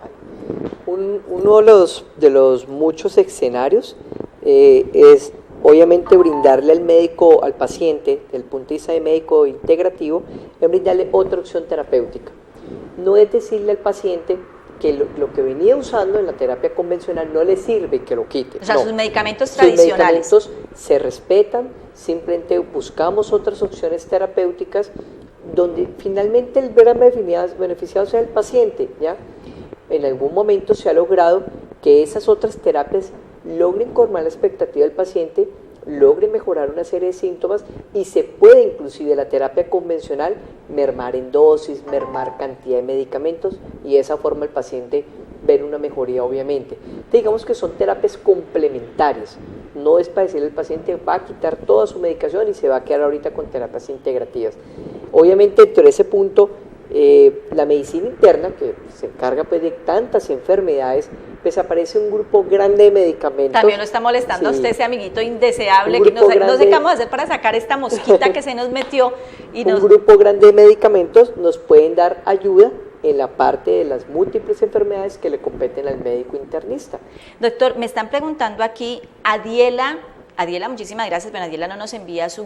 Uno de los muchos escenarios es obviamente brindarle al médico, al paciente, desde el punto de vista de médico integrativo, es brindarle otra opción terapéutica. No es decirle al paciente que lo que venía usando en la terapia convencional no le sirve y que lo quite.
O sea, sus medicamentos tradicionales.
Sus medicamentos se respetan, simplemente buscamos otras opciones terapéuticas donde finalmente el gran beneficiado sea el paciente, ¿ya? En algún momento se ha logrado que esas otras terapias logren colmar la expectativa del paciente, logren mejorar una serie de síntomas y se puede inclusive la terapia convencional mermar en dosis, mermar cantidad de medicamentos y de esa forma el paciente ver una mejoría obviamente. Digamos que son terapias complementarias, no es para decirle al paciente va a quitar toda su medicación y se va a quedar ahorita con terapias integrativas. Obviamente dentro de ese punto la medicina interna, que se encarga pues de tantas enfermedades, pues aparece un grupo grande de medicamentos.
También lo está molestando a usted ese amiguito indeseable, que no sé qué vamos a hacer para sacar esta mosquita que se nos metió. Un
grupo grande de medicamentos nos pueden dar ayuda en la parte de las múltiples enfermedades que le competen al médico internista.
Doctor, me están preguntando aquí, Adiela, muchísimas gracias. Bueno, Adiela no nos envía su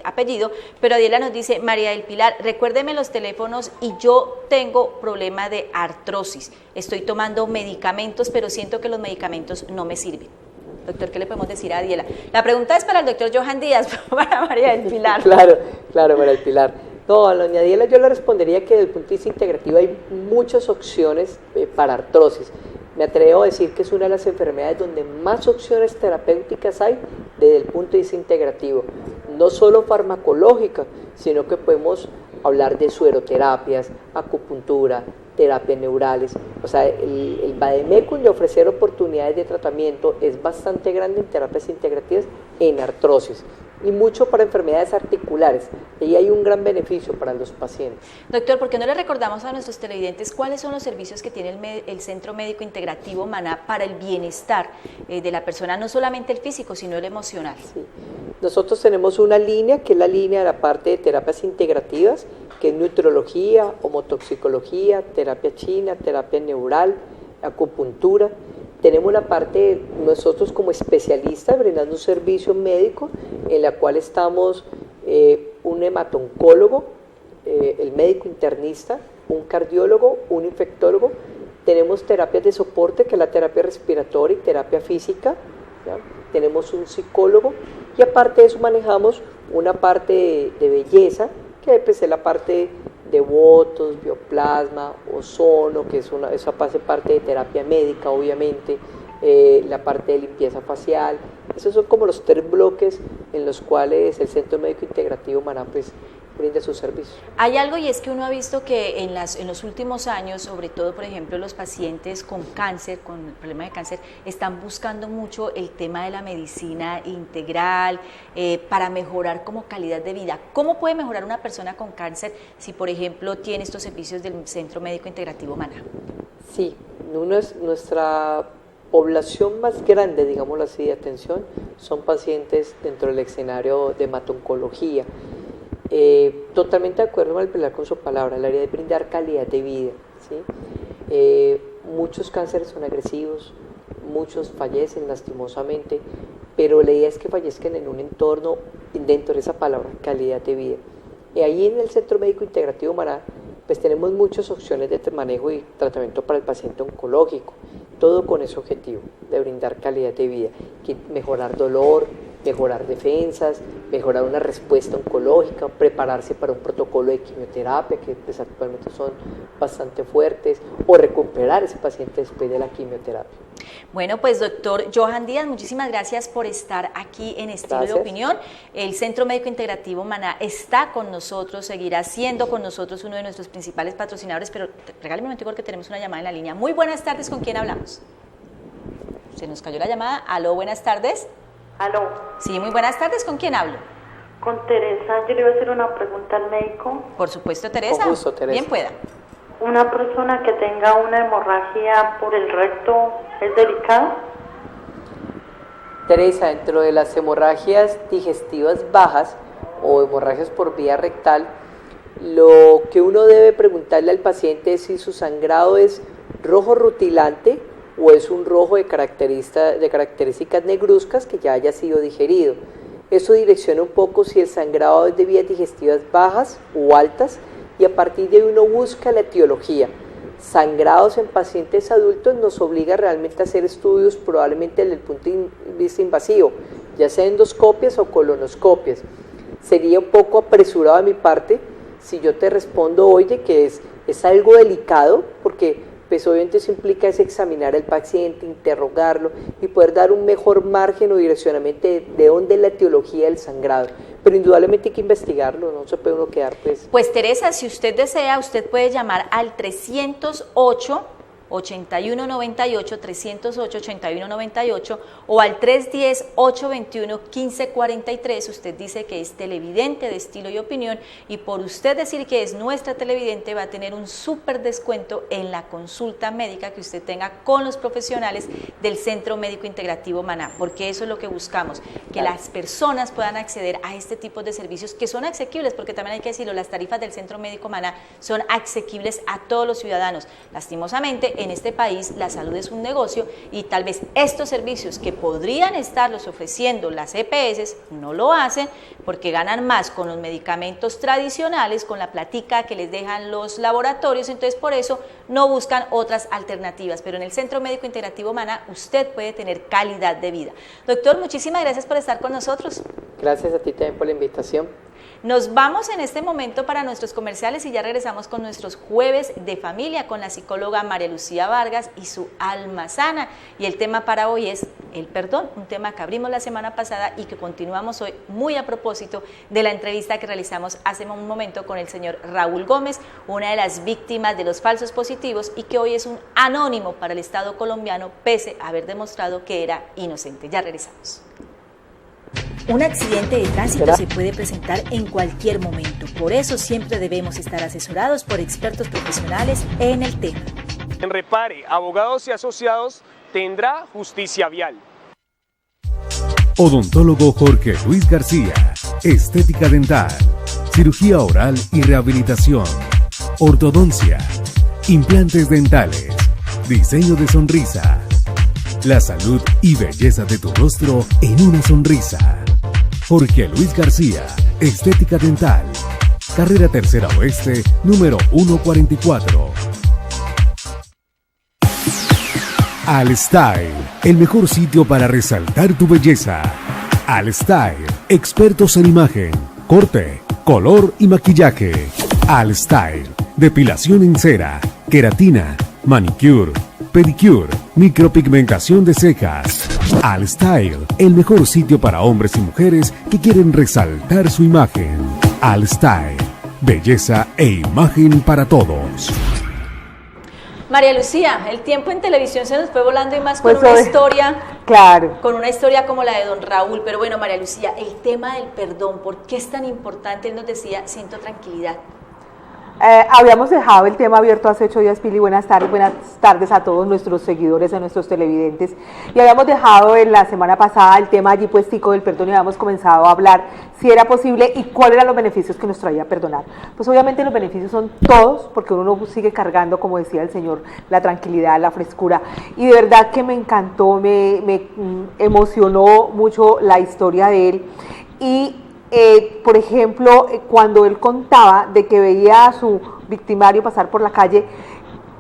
apellido, pero Adiela nos dice: María del Pilar, recuérdeme los teléfonos y yo tengo problema de artrosis. Estoy tomando medicamentos, pero siento que los medicamentos no me sirven. Doctor, ¿qué le podemos decir a Adiela? La pregunta es para el doctor Johan Díaz, para María del Pilar.
Claro, María del Pilar. No, a doña Adiela yo le respondería que desde el punto de vista integrativo hay muchas opciones para artrosis. Me atrevo a decir que es una de las enfermedades donde más opciones terapéuticas hay desde el punto de vista integrativo, no solo farmacológica, sino que podemos hablar de sueroterapias, acupuntura, terapias neurales. O sea, el vademecum de ofrecer oportunidades de tratamiento es bastante grande en terapias integrativas en artrosis y mucho para enfermedades articulares. Y hay un gran beneficio para los pacientes.
Doctor, ¿por qué no le recordamos a nuestros televidentes cuáles son los servicios que tiene el Centro Médico Integrativo Maná para el bienestar de la persona, no solamente el físico, sino el emocional?
Sí. Nosotros tenemos una línea que es la línea de la parte de terapias integrativas, que es nutrología, homotoxicología, terapia china, terapia neural, acupuntura. Tenemos la parte, nosotros como especialistas, brindando un servicio médico en la cual estamos un hematoncólogo, el médico internista, un cardiólogo, un infectólogo, tenemos terapias de soporte, que es la terapia respiratoria y terapia física, ¿ya? Tenemos un psicólogo y aparte de eso manejamos una parte de belleza, que pues, es la parte de botox, bioplasma, ozono, que esa hace parte de terapia médica, obviamente, la parte de limpieza facial. Esos son como los 3 bloques en los cuales el Centro Médico Integrativo Maná pues, brinda sus servicios.
Hay algo y es que uno ha visto que en los últimos años, sobre todo por ejemplo los pacientes con cáncer, con el problema de cáncer, están buscando mucho el tema de la medicina integral para mejorar como calidad de vida. ¿Cómo puede mejorar una persona con cáncer si por ejemplo tiene estos servicios del Centro Médico Integrativo Maná?
Sí, nuestra población más grande, digámoslo así, de atención son pacientes dentro del escenario de hemato-oncología. Totalmente de acuerdo con su palabra, la idea de brindar calidad de vida, ¿sí? Muchos cánceres son agresivos, muchos fallecen lastimosamente, pero la idea es que fallezcan en un entorno dentro de esa palabra, calidad de vida. Y ahí en el Centro Médico Integrativo Maná pues tenemos muchas opciones de manejo y tratamiento para el paciente oncológico, todo con ese objetivo de brindar calidad de vida, mejorar dolor, mejorar defensas, mejorar una respuesta oncológica, prepararse para un protocolo de quimioterapia que pues, actualmente son bastante fuertes, o recuperar ese paciente después de la quimioterapia.
Bueno, pues doctor Johan Díaz, muchísimas gracias por estar aquí en Estilo de Opinión. El Centro Médico Integrativo Maná está con nosotros, seguirá siendo con nosotros uno de nuestros principales patrocinadores, pero regálame un momento porque tenemos una llamada en la línea. Muy buenas tardes, ¿con quién hablamos? Se nos cayó la llamada. Aló, buenas tardes.
Aló.
Sí, muy buenas tardes, ¿con quién hablo?
Con Teresa, yo le iba a hacer una pregunta al médico.
Por supuesto, Teresa.
Con gusto, Teresa.
Bien pueda.
¿Una persona que tenga una hemorragia por el recto es delicado?
Teresa, dentro de las hemorragias digestivas bajas o hemorragias por vía rectal, lo que uno debe preguntarle al paciente es si su sangrado es rojo rutilante o es un rojo de características negruzcas que ya haya sido digerido. Eso direcciona un poco si el sangrado es de vías digestivas bajas o altas, y a partir de ahí uno busca la etiología. Sangrados en pacientes adultos nos obliga realmente a hacer estudios probablemente desde el punto de vista invasivo, ya sea endoscopias o colonoscopias. Sería un poco apresurado de mi parte si yo te respondo hoy de que es algo delicado, porque pues obviamente eso implica es examinar al paciente, interrogarlo y poder dar un mejor margen o direccionamiento de dónde es la etiología del sangrado. Pero indudablemente hay que investigarlo, no se puede uno quedar pues...
Pues Teresa, si usted desea, usted puede llamar al 308 8198, 308 8198 o al 310-821-1543. Usted dice que es televidente de Estilo y Opinión y por usted decir que es nuestra televidente va a tener un súper descuento en la consulta médica que usted tenga con los profesionales del Centro Médico Integrativo Maná, porque eso es lo que buscamos, que las personas puedan acceder a este tipo de servicios que son asequibles, porque también hay que decirlo, las tarifas del Centro Médico Maná son asequibles a todos los ciudadanos. Lastimosamente, en este país la salud es un negocio y tal vez estos servicios que podrían estarlos ofreciendo las EPS no lo hacen porque ganan más con los medicamentos tradicionales, con la platica que les dejan los laboratorios, entonces por eso no buscan otras alternativas, pero en el Centro Médico Integrativo Maná usted puede tener calidad de vida. Doctor, muchísimas gracias por estar con nosotros.
Gracias a ti también por la invitación.
Nos vamos en este momento para nuestros comerciales y ya regresamos con nuestros jueves de familia con la psicóloga María Lucía Vargas y su alma sana. Y el tema para hoy es el perdón, un tema que abrimos la semana pasada y que continuamos hoy muy a propósito de la entrevista que realizamos hace un momento con el señor Raúl Gómez, una de las víctimas de los falsos positivos y que hoy es un anónimo para el Estado colombiano pese a haber demostrado que era inocente. Ya regresamos. Un accidente de tránsito se puede presentar en cualquier momento, por eso siempre debemos estar asesorados por expertos profesionales en el tema.
En Repare, Abogados y Asociados tendrá justicia vial.
Odontólogo Jorge Luis García, estética dental, cirugía oral y rehabilitación, ortodoncia, implantes dentales, diseño de sonrisa. La salud y belleza de tu rostro en una sonrisa. Jorge Luis García, estética dental. carrera Tercera Oeste, número 144. Al Style, el mejor sitio para resaltar tu belleza. Al Style, expertos en imagen, corte, color y maquillaje. Al Style, depilación en cera, queratina, manicure, pedicure, micropigmentación de cejas. Al Style, el mejor sitio para hombres y mujeres que quieren resaltar su imagen. Al Style, belleza e imagen para todos.
María Lucía, el tiempo en televisión se nos fue volando y más con
Pues
una
hoy,
historia,
claro,
con una historia como la de don Raúl. Pero bueno, María Lucía, el tema del perdón, ¿por qué es tan importante? Él nos decía, siento tranquilidad.
Habíamos dejado el tema abierto hace 8 días, Pili. Buenas tardes a todos nuestros seguidores, a nuestros televidentes. Y habíamos dejado en la semana pasada el tema allí puestico del perdón y habíamos comenzado a hablar si era posible y cuáles eran los beneficios que nos traía perdonar. Pues obviamente los beneficios son todos, porque uno sigue cargando, como decía el Señor, la tranquilidad, la frescura. Y de verdad que me encantó, me emocionó mucho la historia de él. Y por ejemplo, cuando él contaba de que veía a su victimario pasar por la calle,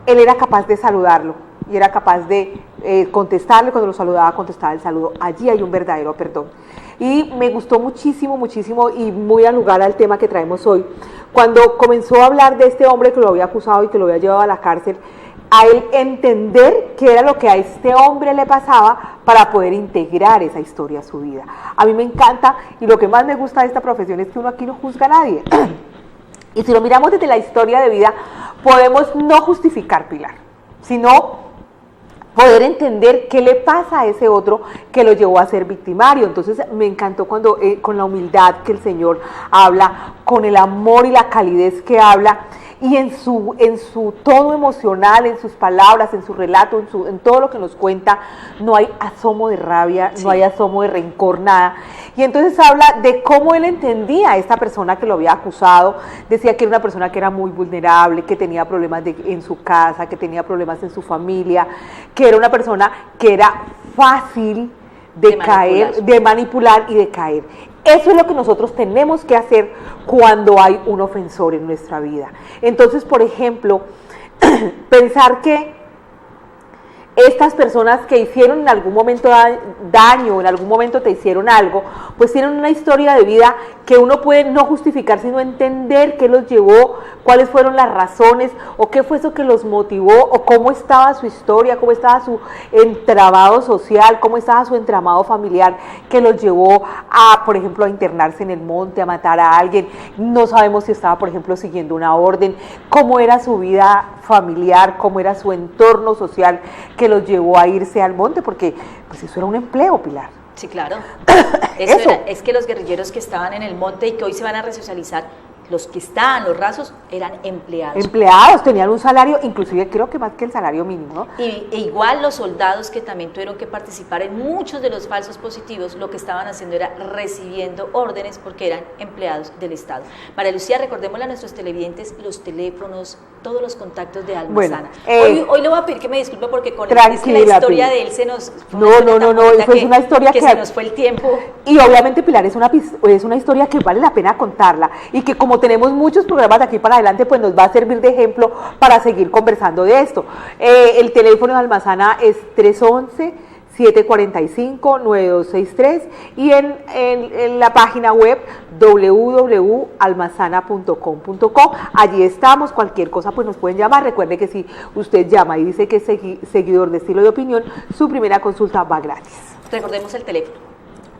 él era capaz de saludarlo y era capaz de contestarle, cuando lo saludaba, contestaba el saludo. Allí hay un verdadero perdón. Y me gustó muchísimo, muchísimo, y muy al lugar al tema que traemos hoy, cuando comenzó a hablar de este hombre que lo había acusado y que lo había llevado a la cárcel, a él entender qué era lo que a este hombre le pasaba para poder integrar esa historia a su vida. A mí me encanta, y lo que más me gusta de esta profesión es que uno aquí no juzga a nadie. Y si lo miramos desde la historia de vida, podemos no justificar, Pilar, sino poder entender qué le pasa a ese otro que lo llevó a ser victimario. Entonces me encantó cuando con la humildad que el Señor habla, con el amor y la calidez que habla, y en su tono emocional, en sus palabras, en su relato, en todo lo que nos cuenta, no hay asomo de rabia, sí, no hay asomo de rencor, nada. Y entonces habla de cómo él entendía a esta persona que lo había acusado. Decía que era una persona que era muy vulnerable, que tenía problemas en su casa, que tenía problemas en su familia, que era una persona que era fácil de caer, de manipular y de caer. Eso es lo que nosotros tenemos que hacer cuando hay un ofensor en nuestra vida. Entonces, por ejemplo, pensar que estas personas que hicieron en algún momento daño, en algún momento te hicieron algo, pues tienen una historia de vida que uno puede no justificar, sino entender qué los llevó, cuáles fueron las razones, o qué fue eso que los motivó, o cómo estaba su historia, cómo estaba su entramado social, cómo estaba su entramado familiar, que los llevó a, por ejemplo, a internarse en el monte, a matar a alguien. No sabemos si estaba, por ejemplo, siguiendo una orden, cómo era su vida familiar, cómo era su entorno social que los llevó a irse al monte, porque pues eso era un empleo, Pilar.
Sí, claro. Eso era, es que los guerrilleros que estaban en el monte y que hoy se van a resocializar, los que estaban, los rasos, eran empleados.
Empleados, tenían un salario, inclusive creo que más que el salario mínimo, ¿no?
E igual los soldados que también tuvieron que participar en muchos de los falsos positivos, lo que estaban haciendo era recibiendo órdenes porque eran empleados del Estado. María Lucía, recordémosle a nuestros televidentes los teléfonos, todos los contactos de Almazana. Bueno, hoy le voy a pedir que me disculpe porque con la historia de él se nos...
No, fue una historia que
se nos fue el tiempo.
Y obviamente, Pilar, es una historia que vale la pena contarla y que como tenemos muchos programas de aquí para adelante, pues nos va a servir de ejemplo para seguir conversando de esto. El teléfono de Almazana es 311-745-9263 y en la página web www.almazana.com.co. Allí estamos, cualquier cosa pues nos pueden llamar. Recuerde que si usted llama y dice que es seguidor de Estilo de Opinión, su primera consulta va gratis.
Recordemos el teléfono.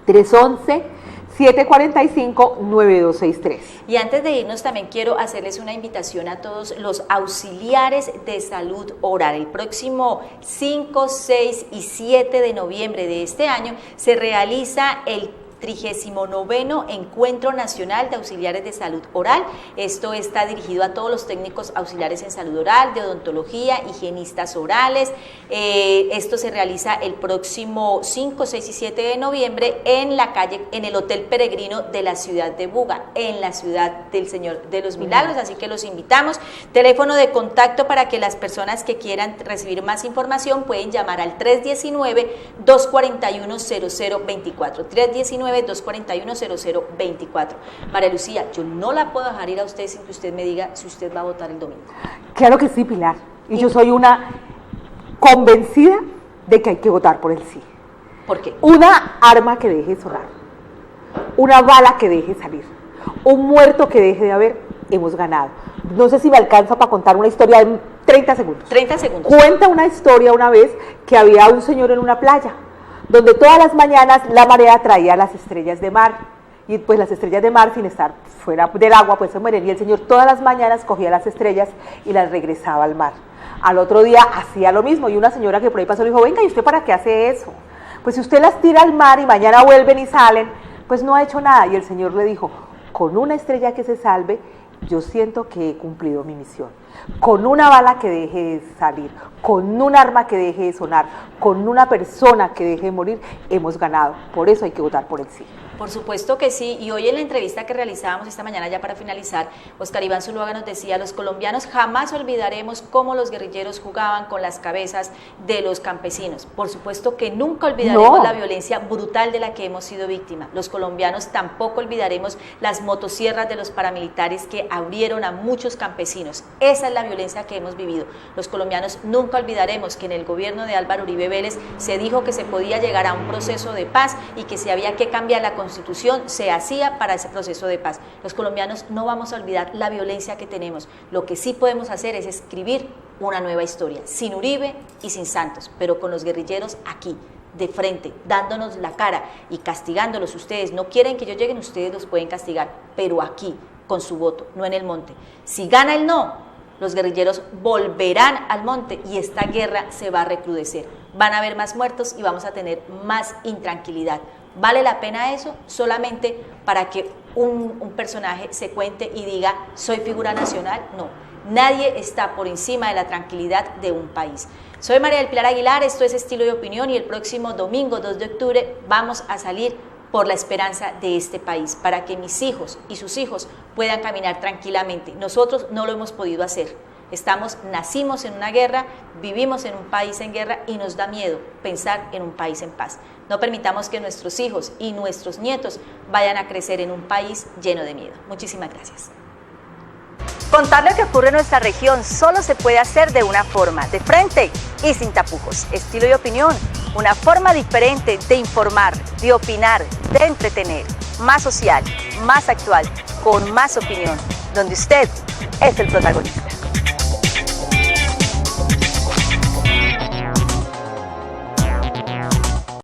311-745-9263.
Y antes de irnos también quiero hacerles una invitación a todos los auxiliares de salud oral. El próximo 5, 6 y 7 de noviembre de este año se realiza el 39º Encuentro Nacional de Auxiliares de Salud Oral. Esto está dirigido a todos los técnicos auxiliares en salud oral, de odontología, higienistas orales. Esto se realiza el próximo 5, 6 y 7 de noviembre en la calle, en el Hotel Peregrino de la ciudad de Buga, en la ciudad del Señor de los Milagros. Así que los invitamos. Teléfono de contacto para que las personas que quieran recibir más información pueden llamar al 319-241-0024. 319 309-241-0024. María Lucía, yo no la puedo dejar ir a usted sin que usted me diga si usted va a votar el domingo.
Claro que sí, Pilar. Y yo soy una convencida de que hay que votar por el sí.
¿Por qué?
Una arma que deje de sonar, una bala que deje de salir, un muerto que deje de haber, hemos ganado. No sé si me alcanza para contar una historia en 30 segundos.
30 segundos.
Cuenta una historia una vez que había un señor en una playa, donde todas las mañanas la marea traía las estrellas de mar, y pues las estrellas de mar, sin estar fuera del agua, pues se mueren, y el señor todas las mañanas cogía las estrellas y las regresaba al mar. Al otro día hacía lo mismo, y una señora que por ahí pasó le dijo, venga, ¿y usted para qué hace eso? Pues si usted las tira al mar y mañana vuelven y salen, pues no ha hecho nada. Y el señor le dijo, con una estrella que se salve, yo siento que he cumplido mi misión. Con una bala que deje de salir, con un arma que deje de sonar, con una persona que deje de morir, hemos ganado. Por eso hay que votar por el sí.
Por supuesto que sí, y hoy en la entrevista que realizábamos esta mañana, ya para finalizar, Oscar Iván Zuluaga nos decía, los colombianos jamás olvidaremos cómo los guerrilleros jugaban con las cabezas de los campesinos. Por supuesto que nunca olvidaremos la violencia brutal de la que hemos sido víctimas. Los colombianos tampoco olvidaremos las motosierras de los paramilitares que abrieron a muchos campesinos. Esa es la violencia que hemos vivido. Los colombianos nunca olvidaremos que en el gobierno de Álvaro Uribe Vélez se dijo que se podía llegar a un proceso de paz y que si había que cambiar la Constitución se hacía para ese proceso de paz. Los colombianos no vamos a olvidar la violencia que tenemos. Lo que sí podemos hacer es escribir una nueva historia, sin Uribe y sin Santos, pero con los guerrilleros aquí, de frente, dándonos la cara y castigándolos. Ustedes no quieren que ellos lleguen, ustedes los pueden castigar, pero aquí, con su voto, no en el monte. Si gana el no, los guerrilleros volverán al monte y esta guerra se va a recrudecer. Van a haber más muertos y vamos a tener más intranquilidad. ¿Vale la pena eso? Solamente para que un personaje se cuente y diga, soy figura nacional. No, nadie está por encima de la tranquilidad de un país. Soy María del Pilar Aguilar, esto es Estilo y Opinión, y el próximo domingo 2 de octubre vamos a salir por la esperanza de este país, para que mis hijos y sus hijos puedan caminar tranquilamente. Nosotros no lo hemos podido hacer. Nacimos en una guerra, vivimos en un país en guerra y nos da miedo pensar en un país en paz. No permitamos que nuestros hijos y nuestros nietos vayan a crecer en un país lleno de miedo. Muchísimas gracias.
Contar lo que ocurre en nuestra región solo se puede hacer de una forma, de frente y sin tapujos. Estilo y Opinión, una forma diferente de informar, de opinar, de entretener, más social, más actual, con más opinión, donde usted es el protagonista.